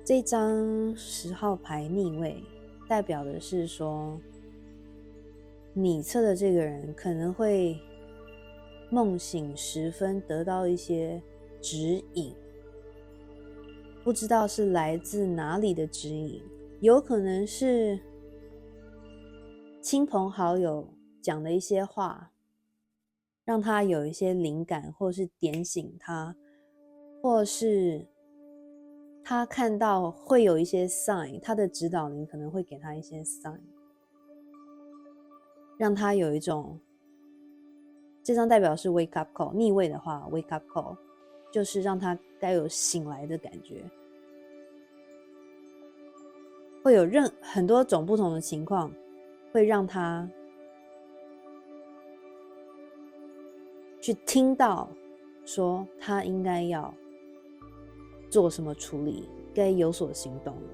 这张10号牌逆位，代表的是说你测的这个人可能会梦醒时分得到一些指引，不知道是来自哪里的指引，有可能是亲朋好友讲的一些话，让他有一些灵感，或是点醒他，或是他看到会有一些 sign， 他的指导灵可能会给他一些 sign， 让他有一种，这张代表是 wake up call， 逆位的话 wake up call 就是让他该有醒来的感觉，会有很多种不同的情况会让他去听到说他应该要做什么处理，该有所行动了。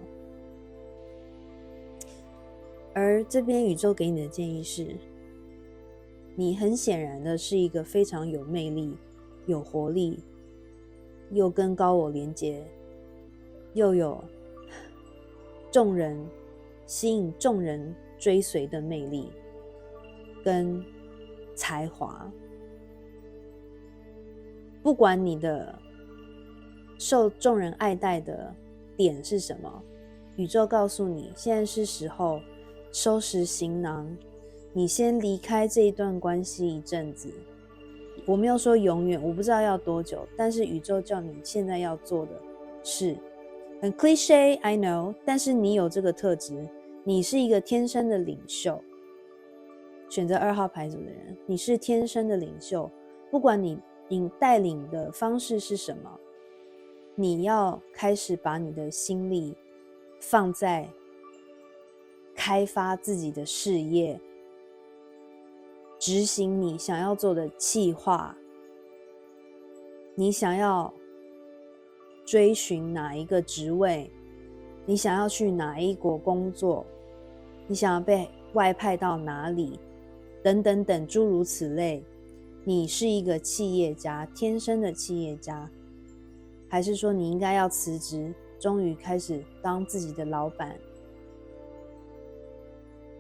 而这边宇宙给你的建议是，你很显然的是一个非常有魅力、有活力，又跟高我连接，又有吸引众人追随的魅力跟才华。不管你的受众人爱戴的点是什么，宇宙告诉你现在是时候收拾行囊，你先离开这一段关系一阵子。我没有说永远，我不知道要多久，但是宇宙叫你现在要做的是很 cliché I know， 但是你有这个特质，你是一个天生的领袖。选择2号牌组的人，你是天生的领袖，不管你带领的方式是什么，你要开始把你的心力放在开发自己的事业，执行你想要做的企划，你想要追寻哪一个职位，你想要去哪一国工作，你想要被外派到哪里，等等等诸如此类。你是一个企业家，天生的企业家，还是说你应该要辞职，终于开始当自己的老板，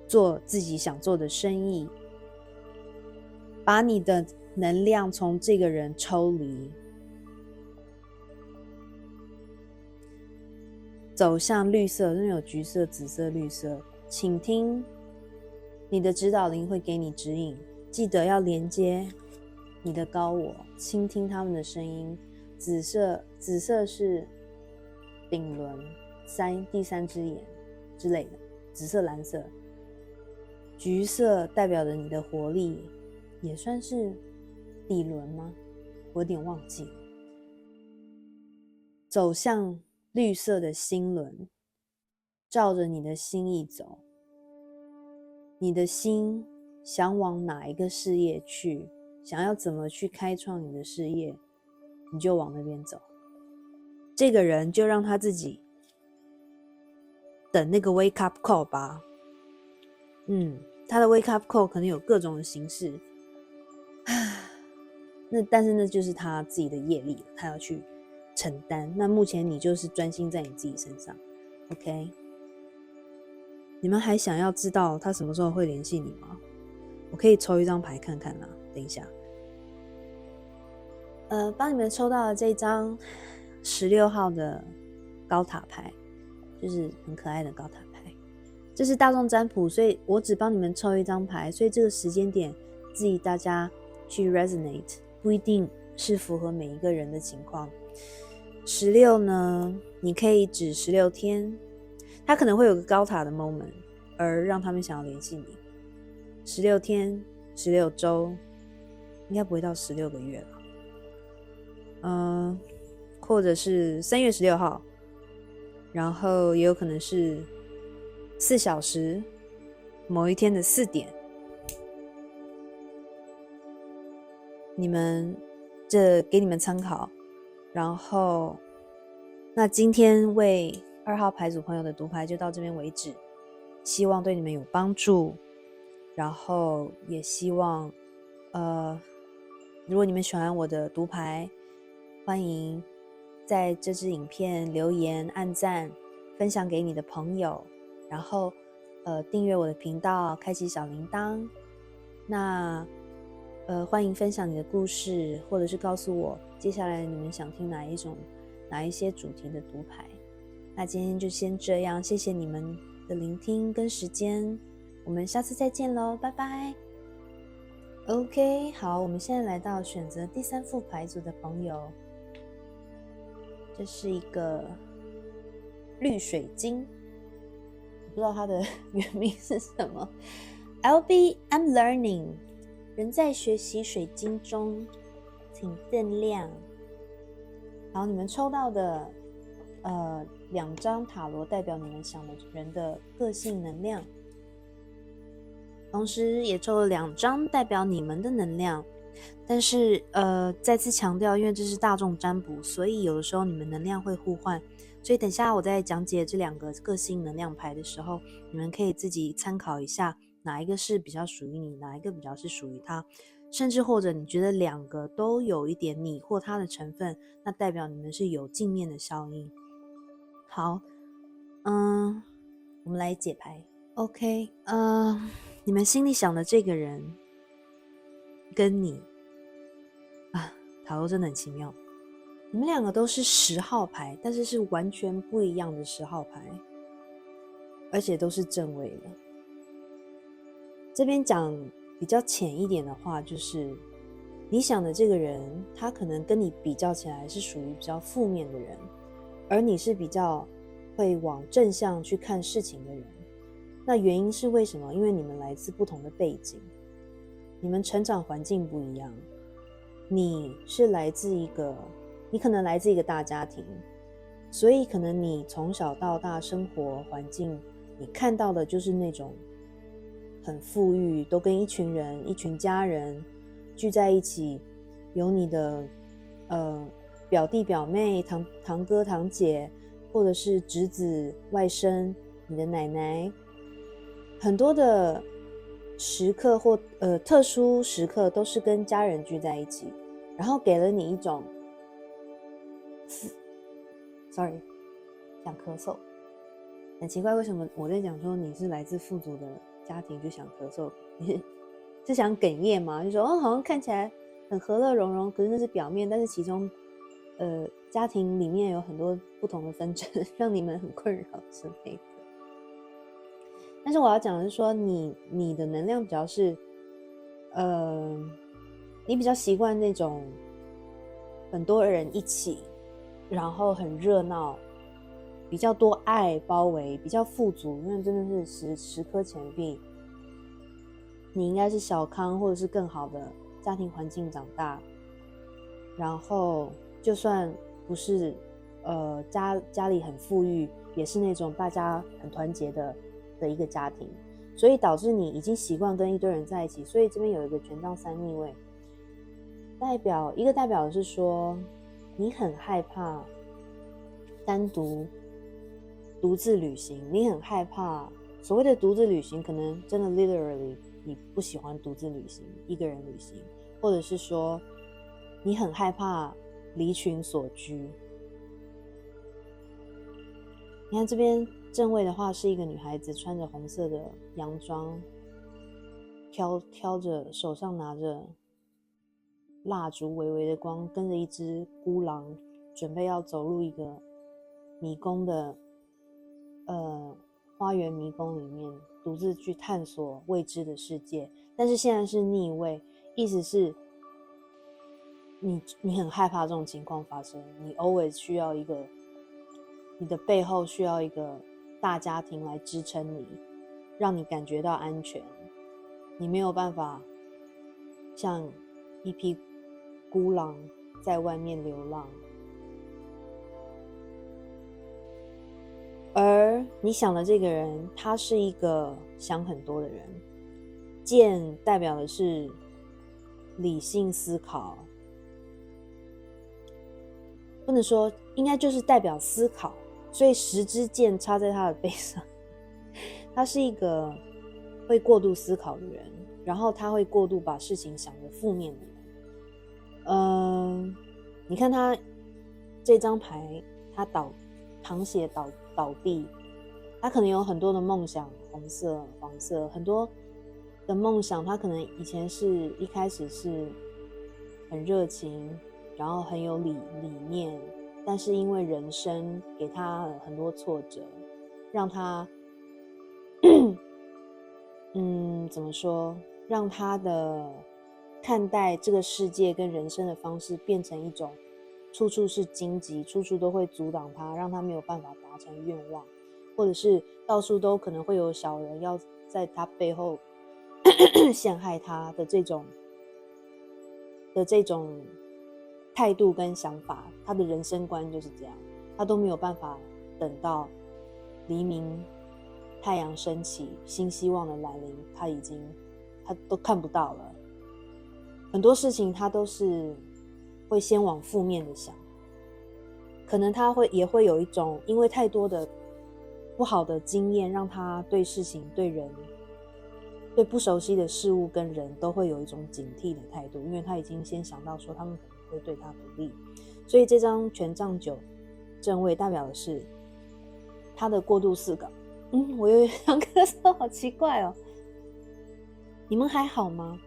做自己想做的生意，把你的能量从这个人抽离，走向绿色，因为有橘色、紫色、绿色，请听你的指导灵会给你指引，记得要连接你的高我，倾听他们的声音。紫色是顶轮第三只眼之类的，紫色、蓝色。橘色代表着你的活力，也算是底轮吗？我有点忘记了。走向绿色的心轮，照着你的心意走，你的心想往哪一个事业去，想要怎么去开创你的事业，你就往那边走。这个人就让他自己等那个 wake up call 吧。他的 wake up call 可能有各种的形式，但是那就是他自己的业力，他要去承担。那目前你就是专心在你自己身上 OK。 你们还想要知道他什么时候会联系你吗？我可以抽一张牌看看啦，等一下。帮你们抽到了这张16号的高塔牌，就是很可爱的高塔牌。这是大众占卜，所以我只帮你们抽一张牌，所以这个时间点自己大家去 resonate， 不一定是符合每一个人的情况。16呢，你可以指16天，它可能会有个高塔的 moment， 而让他们想要联系你。16天、16周，应该不会到16个月了。或者是3月16号，然后也有可能是4小时，某一天的4点。你们这给你们参考。然后那今天为2号牌组朋友的读牌就到这边为止，希望对你们有帮助。然后也希望如果你们喜欢我的读牌，欢迎在这支影片留言、按赞、分享给你的朋友，然后订阅我的频道，开启小铃铛。那欢迎分享你的故事，或者是告诉我接下来你们想听哪一些主题的读牌。那今天就先这样，谢谢你们的聆听跟时间，我们下次再见咯，拜拜。OK， 好，我们现在来到选择第3副牌组的朋友，这是一个绿水晶，我不知道它的原名是什么。I'm learning， 人在学习水晶中，请掂量。好，你们抽到的2张塔罗代表你们想的人的个性能量，同时也抽了2张代表你们的能量。但是再次强调，因为这是大众占卜，所以有的时候你们能量会互换，所以等下我在讲解这2个个性能量牌的时候，你们可以自己参考一下哪一个是比较属于你，哪一个比较是属于他，甚至或者你觉得2个都有一点你或他的成分，那代表你们是有镜面的效应。好，我们来解牌。 OK， 你们心里想的这个人跟你塔罗真的很奇妙，你们2个都是10号牌，但是是完全不一样的10号牌，而且都是正位的。这边讲比较浅一点的话，就是你想的这个人，他可能跟你比较起来是属于比较负面的人，而你是比较会往正向去看事情的人。那原因是为什么？因为你们来自不同的背景，你们成长环境不一样。你可能来自一个大家庭，所以可能你从小到大生活环境，你看到的就是那种很富裕，都跟一群人、一群家人聚在一起，有你的表弟表妹、堂哥堂姐，或者是侄子外甥、你的奶奶，很多的时刻或特殊时刻都是跟家人聚在一起，然后给了你一种sorry 想咳嗽，很奇怪，为什么我在讲说你是来自富足的家庭就想咳嗽？你是想哽咽吗？就说好像看起来很和乐融融，可是那是表面，但是其中家庭里面有很多不同的纷争，让你们很困扰之类的。但是我要讲的是说，你的能量比较是你比较习惯那种很多人一起，然后很热闹，比较多爱包围，比较富足，因为真的是10颗钱币，你应该是小康或者是更好的家庭环境长大，然后就算不是家里很富裕，也是那种大家很团结的一个家庭，所以导致你已经习惯跟一堆人在一起。所以这边有一个权杖3逆位，代表的是说你很害怕独自旅行，你很害怕所谓的独自旅行，可能真的 literally 你不喜欢独自旅行，一个人旅行，或者是说你很害怕离群所居。你看这边正位的话是一个女孩子穿着红色的洋装，挑着手上拿着蜡烛微微的光，跟着一只孤狼准备要走入一个迷宫的
花园迷宫里面独自去探索未知的世界，但是现在是逆位，意思是你很害怕这种情况发生，你 always 需要一个，你的背后需要一个大家庭来支撑你，让你感觉到安全，你没有办法像一匹孤狼在外面流浪。而你想的这个人，他是一个想很多的人，剑代表的是理性思考，不能说，应该就是代表思考，所以10支箭插在他的背上。他是一个会过度思考的人，然后他会过度把事情想得负面的人。你看他这张牌，他淌血倒地，他可能有很多的梦想，红色、黄色，很多的梦想。他可能以前一开始是很热情，然后很有理念，但是因为人生给他很多挫折，让他怎么说？让他的看待这个世界跟人生的方式变成一种处处是荆棘，处处都会阻挡他，让他没有办法达成愿望，或者是到处都可能会有小人要在他背后陷害他的这种态度跟想法。他的人生观就是这样，他都没有办法等到黎明，太阳升起，新希望的来临，他都看不到了。很多事情他都是会先往负面的想，可能他也会有一种因为太多的不好的经验，让他对事情、对人、对不熟悉的事物跟人都会有一种警惕的态度，因为他已经先想到说他们可能会对他不利。所以这张权杖9正位代表的是他的过度思考。我有点想咳嗽，好奇怪哦。你们还好吗？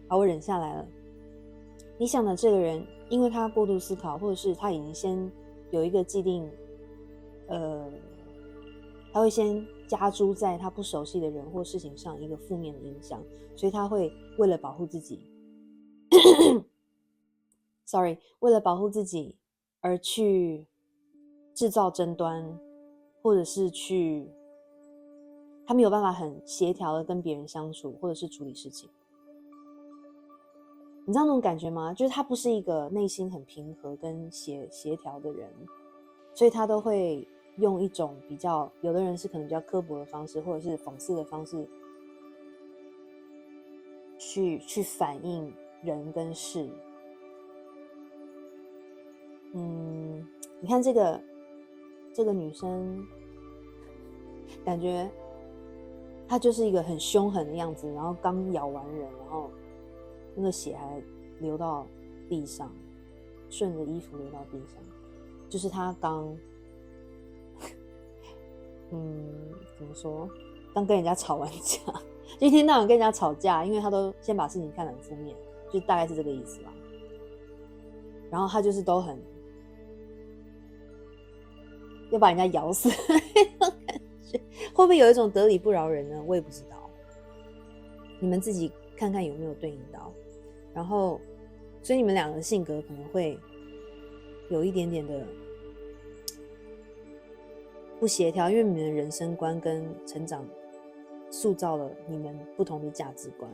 好，我忍下来了。你想的这个人，因为他过度思考，或者是他已经先有一个既定，他会先加诸在他不熟悉的人或事情上一个负面的影响，所以他会为了保护自己为了保护自己而去制造争端，或者是他没有办法很协调的跟别人相处，或者是处理事情。你知道那种感觉吗？就是他不是一个内心很平和跟协调的人，所以他都会用一种比较，有的人是可能比较刻薄的方式，或者是讽刺的方式去反映人跟事。你看这个女生，感觉她就是一个很凶狠的样子，然后刚咬完人，然后那个血还流到地上，顺着衣服流到地上，就是她刚怎么说，刚跟人家吵完架，就一天到晚跟人家吵架，因为她都先把事情看得很负面，就大概是这个意思吧。然后她就是都很要把人家咬死那种感觉，会不会有一种得理不饶人呢？我也不知道，你们自己看看有没有对应到。然后，所以你们两个性格可能会有一点点的不协调，因为你们的人生观跟成长塑造了你们不同的价值观。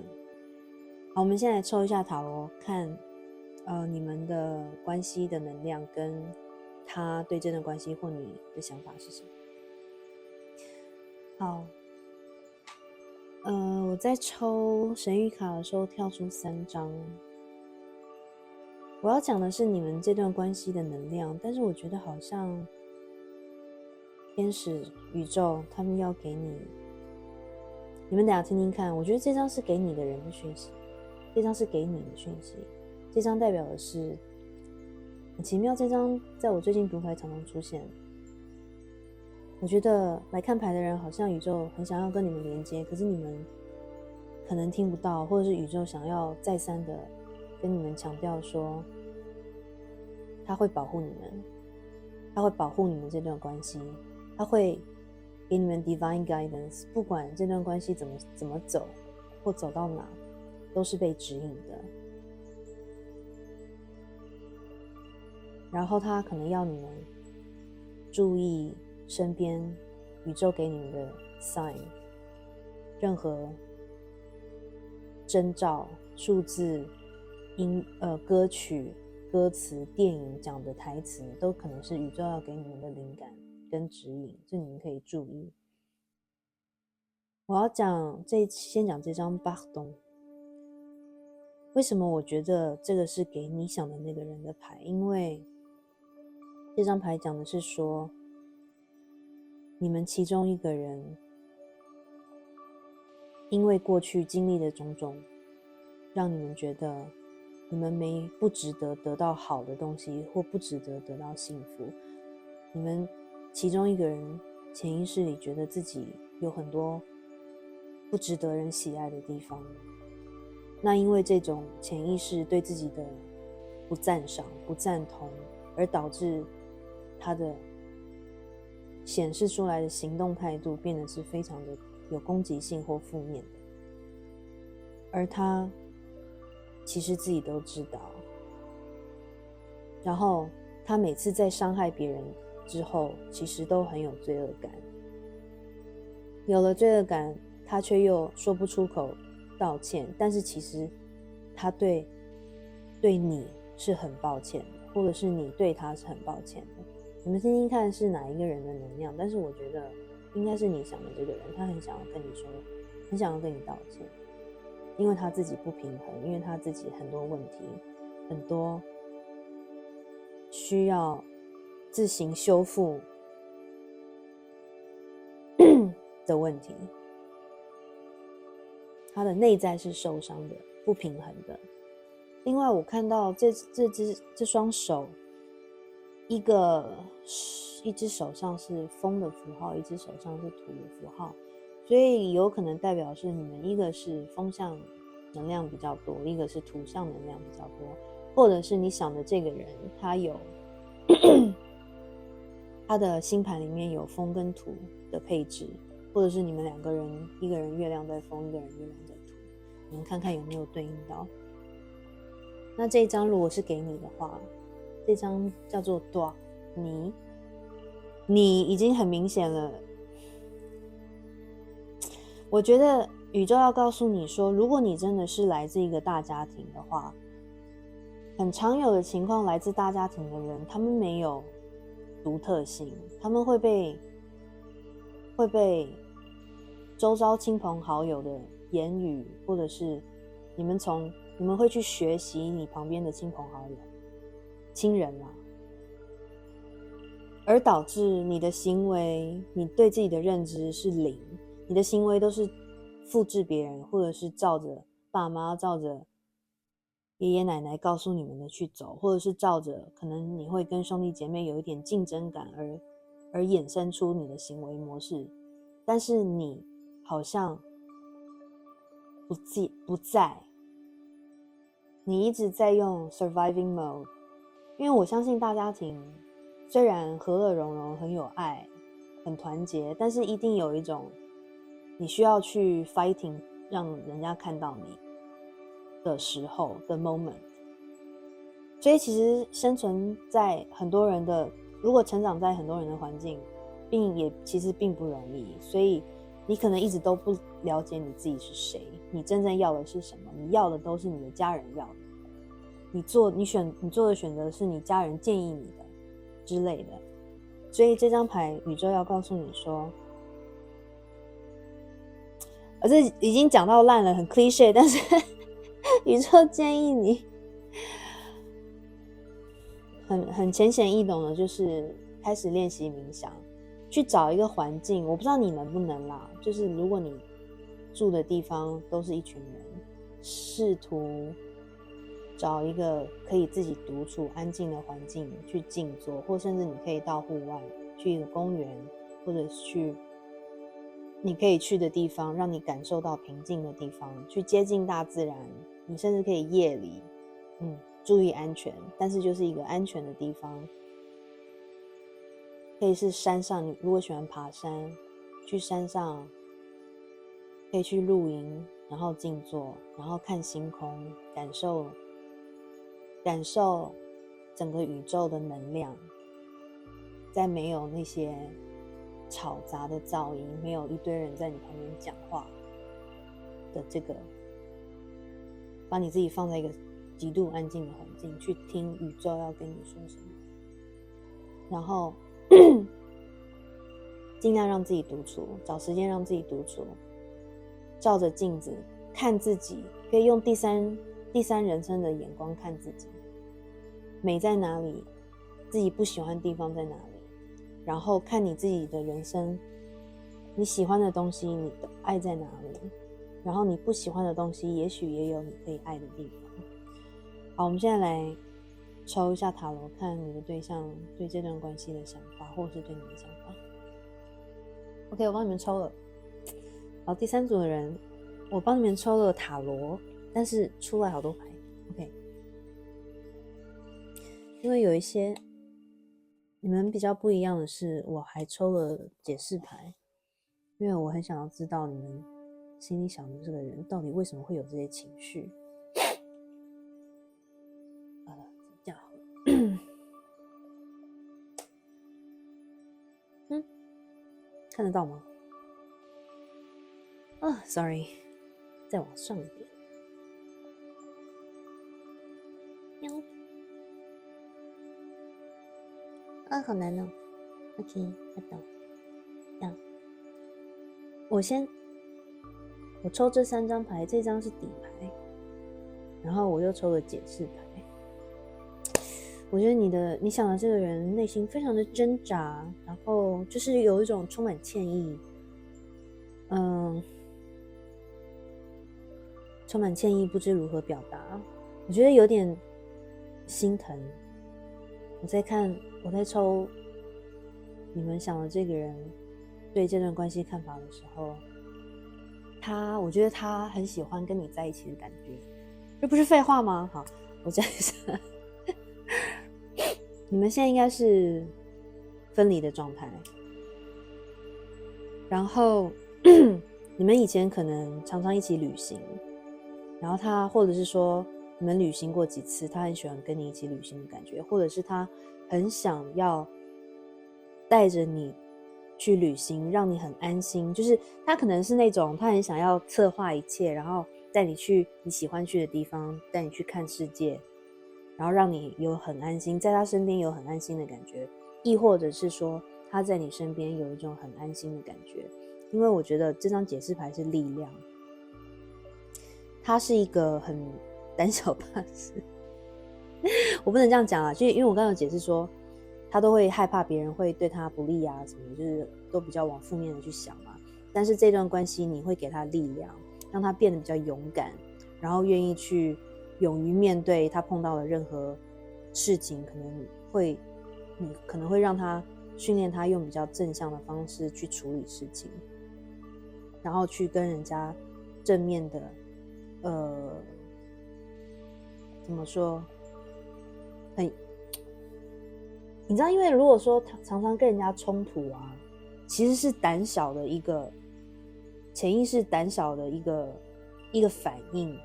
好，我们现在来抽一下塔罗，看你们的关系的能量跟他对这段关系或你的想法是什么。好，我在抽神谕卡的时候跳出3张。我要讲的是你们这段关系的能量，但是我觉得好像天使、宇宙他们要给你们等一下听听看。我觉得这张是给你的人的讯息，这张是给你的讯息，这张代表的是很奇妙。这张在我最近读牌常常出现，我觉得来看牌的人好像宇宙很想要跟你们连接，可是你们可能听不到，或者是宇宙想要再三的跟你们强调说他会保护你们，他会保护你们这段关系，他会给你们 divine guidance， 不管这段关系怎么走或走到哪，都是被指引的。然后他可能要你们注意身边宇宙给你们的 sign， 任何征兆、数字、歌曲、歌词、电影讲的台词，都可能是宇宙要给你们的灵感跟指引，这你们可以注意。我要先讲这张巴东。为什么我觉得这个是给你想的那个人的牌？因为这张牌讲的是说，你们其中一个人因为过去经历的种种，让你们觉得你们不值得得到好的东西，或不值得得到幸福。你们其中一个人潜意识里觉得自己有很多不值得人喜爱的地方，那因为这种潜意识对自己的不赞赏、不赞同，而导致他的显示出来的行动态度变得是非常的有攻击性或负面的，而他其实自己都知道，然后他每次在伤害别人之后，其实都很有罪恶感，有了罪恶感，他却又说不出口道歉，但是其实他对你是很抱歉的，或者是你对他是很抱歉的。你们听听看是哪一个人的能量，但是我觉得应该是你想的这个人，他很想要跟你说，很想要跟你道歉，因为他自己不平衡，因为他自己很多问题，很多需要自行修复的问题，他的内在是受伤的，不平衡的。另外我看到这双手，一只手上是风的符号，一只手上是土的符号，所以有可能代表是你们一个是风象能量比较多，一个是土象能量比较多，或者是你想的这个人他有他的星盘里面有风跟土的配置，或者是你们两个人，一个人月亮在风，一个人月亮在土，你们看看有没有对应到。那这一张如果是给你的话，这张叫做多，你已经很明显了。我觉得宇宙要告诉你说，如果你真的是来自一个大家庭的话，很常有的情况，来自大家庭的人，他们没有独特性，他们会被周遭亲朋好友的言语，或者是你们会去学习你旁边的亲朋好友、亲人啦，而导致你的行为，你对自己的认知是零，你的行为都是复制别人，或者是照着爸妈、照着爷爷奶奶告诉你们的去走，或者是照着可能你会跟兄弟姐妹有一点竞争感而衍生出你的行为模式，但是你好像不在，你一直在用 surviving mode。 因为我相信大家庭虽然和乐融融，很有爱，很团结，但是一定有一种你需要去 fighting 让人家看到你的时候的 moment。 所以其实生存在很多人的，如果成长在很多人的环境，其实并不容易，所以你可能一直都不了解你自己是谁，你真正要的是什么，你要的都是你的家人要的，你做的选择是你家人建议你的之类的。所以这张牌宇宙要告诉你说，这已经讲到烂了，很 cliché， 但是宇宙建议你很浅显易懂的，就是开始练习冥想，去找一个环境，我不知道你能不能啦，就是如果你住的地方都是一群人，试图找一个可以自己独处安静的环境去静坐，或甚至你可以到户外去一个公园，或者去你可以去的地方，让你感受到平静的地方，去接近大自然。你甚至可以夜里注意安全，但是就是一个安全的地方，可以是山上，你如果喜欢爬山，去山上可以去露营，然后静坐，然后看星空，感受整个宇宙的能量，在没有那些吵杂的噪音，没有一堆人在你旁边讲话的这个，把你自己放在一个极度安静的环境，去听宇宙要跟你说什么，然后尽量让自己独处，找时间让自己独处，照着镜子看自己，可以用第三人称的眼光看自己，美在哪里，自己不喜欢的地方在哪里，然后看你自己的人生，你喜欢的东西，你的爱在哪里，然后你不喜欢的东西，也许也有你可以爱的地方。好，我们现在来抽一下塔罗，看你的对象对这段关系的想法，或是对你的想法。OK， 我帮你们抽了。好，第三组的人，我帮你们抽了塔罗，但是出来好多牌。OK， 因为有一些你们比较不一样的是，我还抽了解释牌，因为我很想要知道你们心里想的这个人到底为什么会有这些情绪。这样好了。看得到吗？Sorry， 再往上一点。喵。好难哦。OK， 看到。这样，我抽这3张牌，这张是底牌，然后我又抽了解释牌。我觉得你想的这个人内心非常的挣扎，然后就是有一种充满歉意，充满歉意，不知如何表达。我觉得有点心疼。我在抽你们想的这个人对这段关系看法的时候，我觉得他很喜欢跟你在一起的感觉，这不是废话吗？好，我讲一下。你们现在应该是分离的状态，然后你们以前可能常常一起旅行，然后他或者是说你们旅行过几次，他很喜欢跟你一起旅行的感觉，或者是他很想要带着你去旅行，让你很安心，就是他可能是那种他很想要策划一切，然后带你去你喜欢去的地方，带你去看世界，然后让你有很安心，在他身边有很安心的感觉，亦或者是说他在你身边有一种很安心的感觉。因为我觉得这张解释牌是力量，他是一个很胆小怕事我不能这样讲啊，就因为我刚刚有解释说他都会害怕别人会对他不利啊什么的，就是都比较往负面的去想嘛。但是这段关系你会给他力量，让他变得比较勇敢，然后愿意去勇于面对他碰到的任何事情，你可能会让他训练他用比较正向的方式去处理事情，然后去跟人家正面的怎么说，你知道，因为如果说常常跟人家冲突啊，其实是胆小的一个潜意识胆小的一个反应。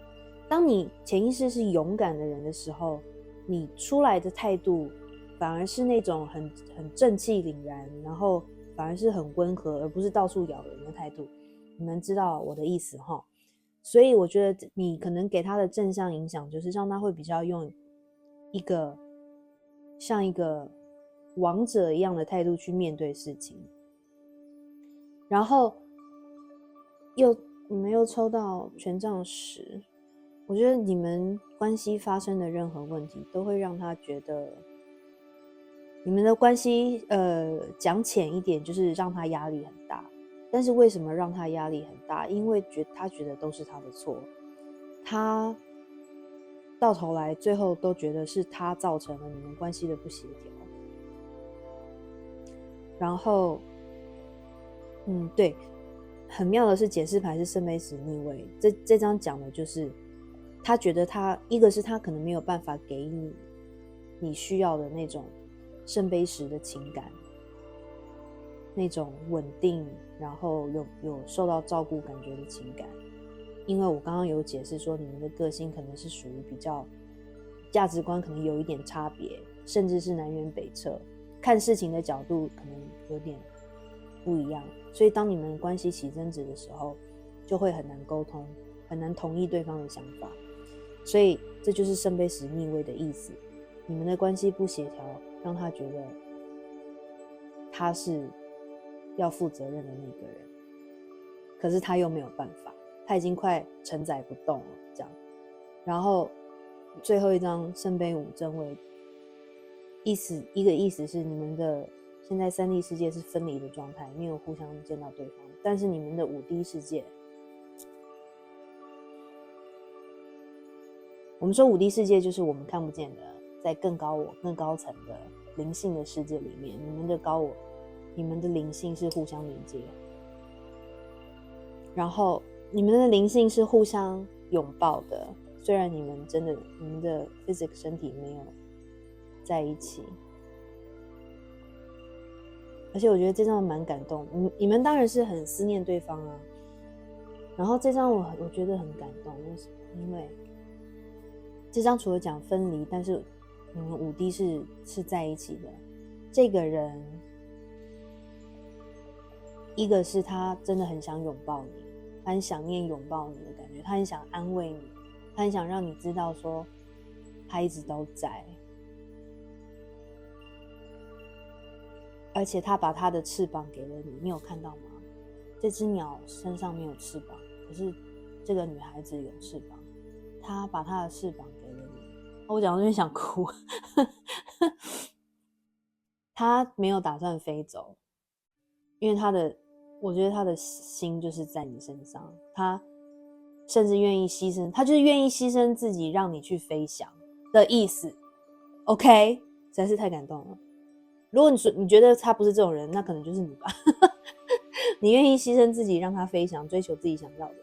当你潜意识是勇敢的人的时候，你出来的态度反而是那种很正气凛然，然后反而是很温和，而不是到处咬人的态度。你们知道我的意思齁？所以我觉得你可能给他的正向影响，就是让他会比较用像一个王者一样的态度去面对事情。然后你们又抽到权杖10，我觉得你们关系发生的任何问题都会让他觉得你们的关系讲浅一点就是让他压力很大。但是为什么让他压力很大？因为他觉得都是他的错，他到头来最后都觉得是他造成了你们关系的不协调。然后对，很妙的是解释牌是圣杯10逆位，这张讲的就是他觉得一个是他可能没有办法给你需要的那种圣杯10的情感，那种稳定，然后有受到照顾感觉的情感。因为我刚刚有解释说，你们的个性可能是属于比较价值观可能有一点差别，甚至是南辕北辙，看事情的角度可能有点不一样，所以当你们关系起争执的时候，就会很难沟通，很难同意对方的想法。所以这就是圣杯十逆位的意思，你们的关系不协调，让他觉得他是要负责任的那个人，可是他又没有办法，他已经快承载不动了这样。然后最后一张圣杯五正位，一个意思是你们的现在3D世界是分离的状态，没有互相见到对方，但是你们的5D世界，我们说5D世界就是我们看不见的，在更高我、更高层的灵性的世界里面，你们的高我、你们的灵性是互相连接，然后你们的灵性是互相拥抱的，虽然你们的 physics 身体没有在一起。而且我觉得这张蛮感动，你们当然是很思念对方啊。然后这张我觉得很感动，为什么？因为这张除了讲分离，但是你们5D 是在一起的。这个人，一个是他真的很想拥抱你，他很想念拥抱你的感觉，他很想安慰你，他很想让你知道说他一直都在。而且他把他的翅膀给了你，你有看到吗？这只鸟身上没有翅膀，可是这个女孩子有翅膀，他把他的翅膀给了你。我讲到这边想哭他没有打算飞走，因为我觉得他的心就是在你身上，他甚至愿意牺牲，他就是愿意牺牲自己让你去飞翔的意思。 OK， 实在是太感动了。如果你觉得他不是这种人，那可能就是你吧你愿意牺牲自己让他飞翔，追求自己想要的。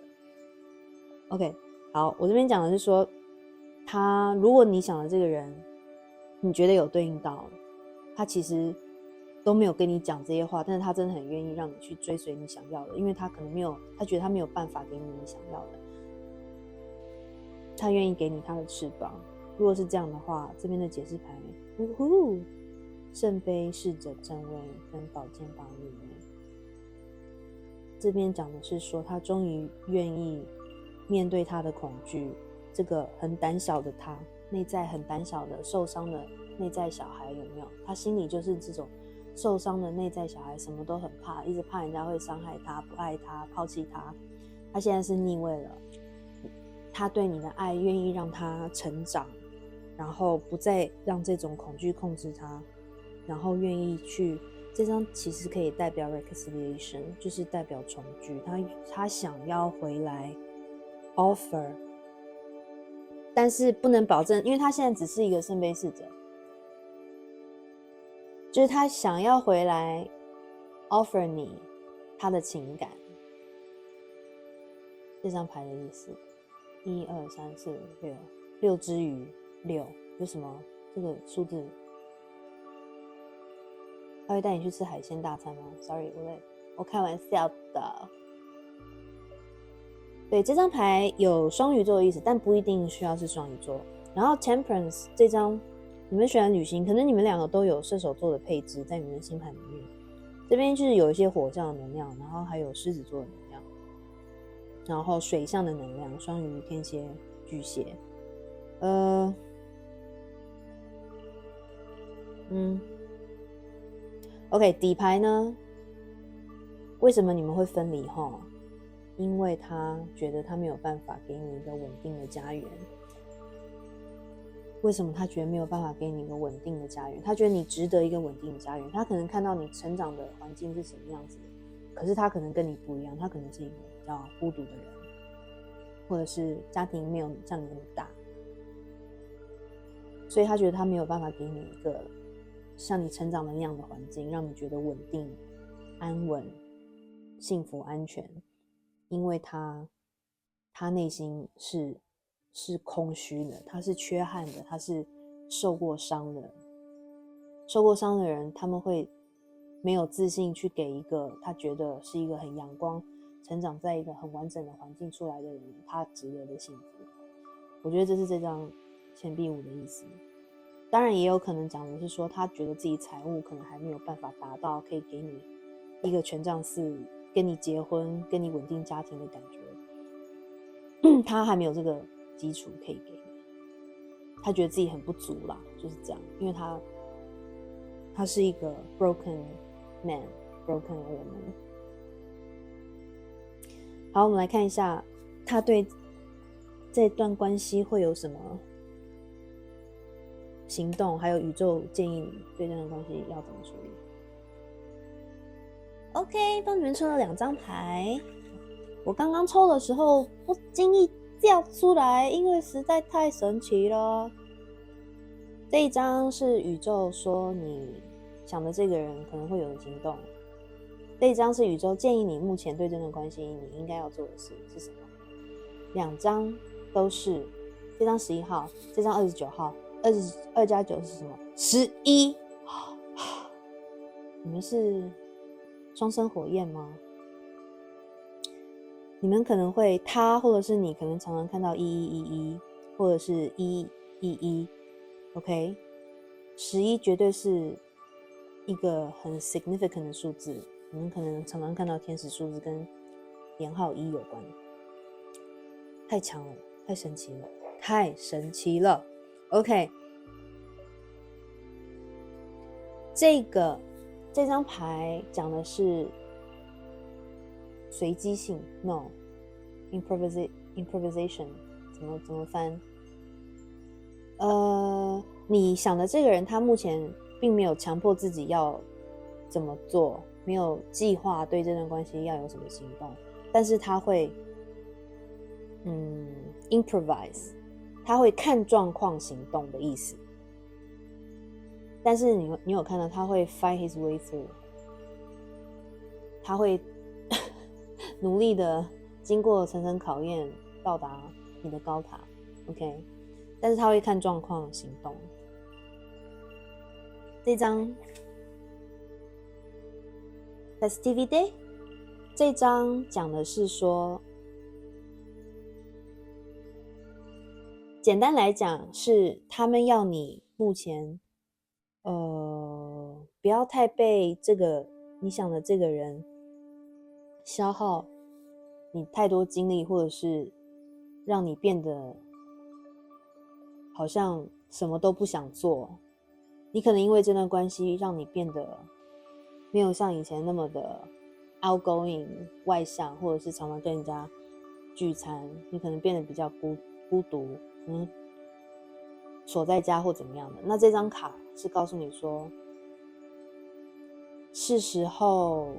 OK， 好，我这边讲的是说，如果你想的这个人你觉得有对应到，他其实都没有跟你讲这些话，但是他真的很愿意让你去追随你想要的，因为他可能他觉得他没有办法给你你想要的，他愿意给你他的翅膀。如果是这样的话，这边的解释牌圣杯侍者正位跟宝剑8逆位，这边讲的是说他终于愿意面对他的恐惧，这个很胆小的他，内在很胆小的受伤的内在小孩，有没有？他心里就是这种受伤的内在小孩，什么都很怕，一直怕人家会伤害他、不爱他、抛弃他。他现在是逆位了，他对你的爱愿意让他成长，然后不再让这种恐惧控制他，然后愿意去。这张其实可以代表 reconciliation， 就是代表重聚，他想要回来 offer， 但是不能保证，因为他现在只是一个圣杯侍者，就是他想要回来 offer 你他的情感。这张牌的意思，1、2、3、4、5、6只鱼，6有什么？这个数字他会带你去吃海鲜大餐吗？ Sorry， 我开玩笑的。对，这张牌有双鱼座的意思，但不一定需要是双鱼座。然后 Temperance 这张，你们喜欢旅行，可能你们两个都有射手座的配置在你们的星盘里面。这边就是有一些火象的能量，然后还有狮子座的能量，然后水象的能量，双鱼、天蝎、巨蟹。OK， 底牌呢？为什么你们会分离齁？因为他觉得他没有办法给你一个稳定的家园。为什么他觉得没有办法给你一个稳定的家园？他觉得你值得一个稳定的家园。他可能看到你成长的环境是什么样子的，可是他可能跟你不一样，他可能是一个比较孤独的人，或者是家庭没有像你那么大，所以他觉得他没有办法给你一个像你成长的那样的环境，让你觉得稳定、安稳、幸福、安全。因为他内心是空虚的，他是缺憾的，他是受过伤的。受过伤的人，他们会没有自信去给一个他觉得是一个很阳光、成长在一个很完整的环境出来的人，他值得的幸福。我觉得这是这张钱币五的意思。当然也有可能讲的是说，他觉得自己财务可能还没有办法达到可以给你一个权杖四，跟你结婚、跟你稳定家庭的感觉，他还没有这个基础可以给你，他觉得自己很不足啦，就是这样，因为他是一个 broken man broken woman。 好，我们来看一下他对这段关系会有什么行动，还有宇宙建议你对这段关系要怎么处理。 OK， 帮你们抽了2张牌，我刚刚抽的时候不经意掉出来，因为实在太神奇了。这一张是宇宙说你想的这个人可能会有的行动，这一张是宇宙建议你目前对这段关系你应该要做的事是什么。2张都是，这张11号，这张29号，2加9是什么？11。你们是双生火焰吗？你们可能会他或者是你可能常常看到1111或者是111 OK， 11绝对是一个很 significant 的数字，你们可能常常看到天使数字跟连号1有关。太强了，太神奇了，太神奇了。 OK， 这张牌讲的是随机性 No improvisation 怎么翻？你想的这个人他目前并没有强迫自己要怎么做，没有计划对这段关系要有什么行动，但是他会improvise， 他会看状况行动的意思。但是你有看到他会 fight his way through， 他会努力的经过层层考验到达你的高塔 OK， 但是他会看状况行动。这张 Festivity 这张讲的是说，简单来讲是他们要你目前不要太被这个你想的这个人消耗你太多精力，或者是让你变得好像什么都不想做。你可能因为这段关系让你变得没有像以前那么的 outgoing 外向，或者是常常跟人家聚餐，你可能变得比较孤独，可能锁在家或怎么样的。那这张卡是告诉你说，是时候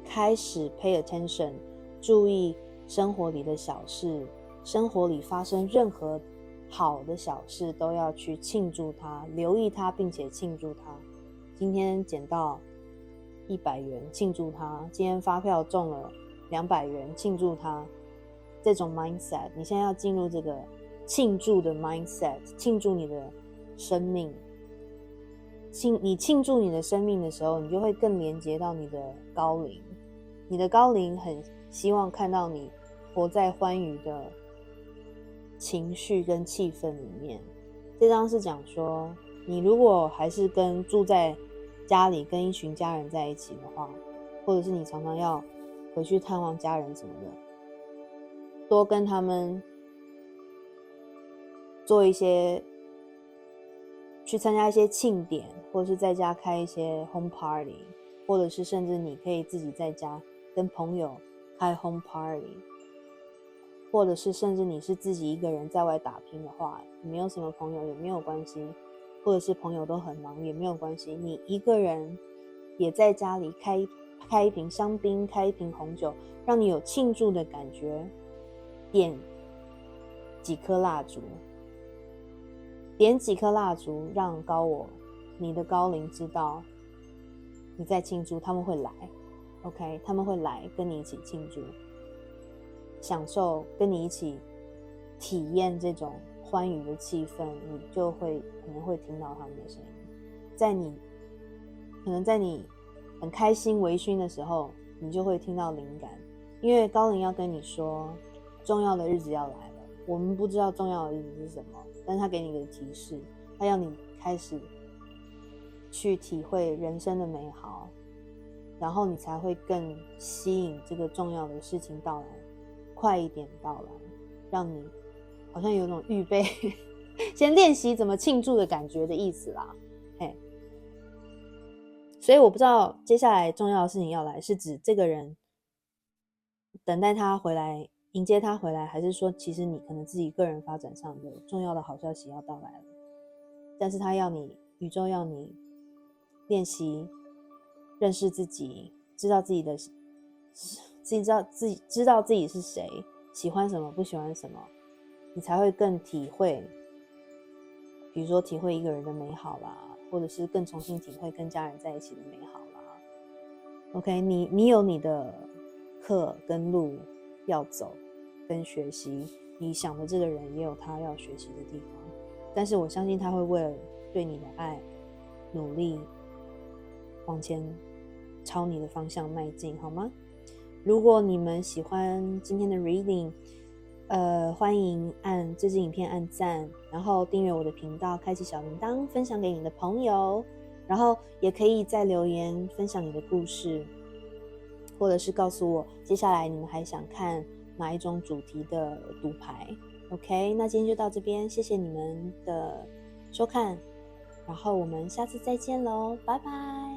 开始 pay attention， 注意生活里的小事，生活里发生任何好的小事都要去庆祝它，留意它，并且庆祝它。今天捡到100元，庆祝它；今天发票中了200元，庆祝它。这种 mindset， 你现在要进入这个庆祝的 mindset， 庆祝你的生命。你庆祝你的生命的时候，你就会更连接到你的高龄。你的高龄很希望看到你活在欢愉的情绪跟气氛里面。这张是讲说，你如果还是住在家里跟一群家人在一起的话，或者是你常常要回去探望家人什么的，多跟他们做一些去参加一些庆典，或者是在家开一些 home party， 或者是甚至你可以自己在家跟朋友开 home party， 或者是甚至你是自己一个人在外打拼的话，你没有什么朋友也没有关系，或者是朋友都很忙也没有关系，你一个人也在家里开一瓶香槟，开一瓶红酒，让你有庆祝的感觉，点几颗蜡烛，让你的高龄知道你在庆祝，他们会来 OK， 他们会来跟你一起庆祝，享受跟你一起体验这种欢愉的气氛，你就可能会听到他们的声音。在你可能在你很开心微醺的时候，你就会听到灵感，因为高灵要跟你说重要的日子要来了。我们不知道重要的日子是什么，但是他给你一个提示，他要你开始去体会人生的美好，然后你才会更吸引这个重要的事情到来，快一点到来，让你好像有种预备先练习怎么庆祝的感觉的意思啦。嘿，所以我不知道接下来重要的事情要来，是指这个人等待他回来，迎接他回来，还是说其实你可能自己个人发展上有重要的好消息要到来了，但是他要你，宇宙要你练习认识自己，知道自己是谁，喜欢什么，不喜欢什么，你才会更体会，比如说体会一个人的美好啦，或者是更重新体会跟家人在一起的美好啦。OK， 你有你的课跟路要走跟学习，你想的这个人也有他要学习的地方，但是我相信他会为了对你的爱努力往前朝你的方向迈进，好吗？如果你们喜欢今天的 reading，欢迎按这支影片按赞，然后订阅我的频道，开启小铃铛，分享给你的朋友，然后也可以在留言分享你的故事，或者是告诉我接下来你们还想看哪一种主题的读牌。 OK， 那今天就到这边，谢谢你们的收看，然后我们下次再见咯，拜拜。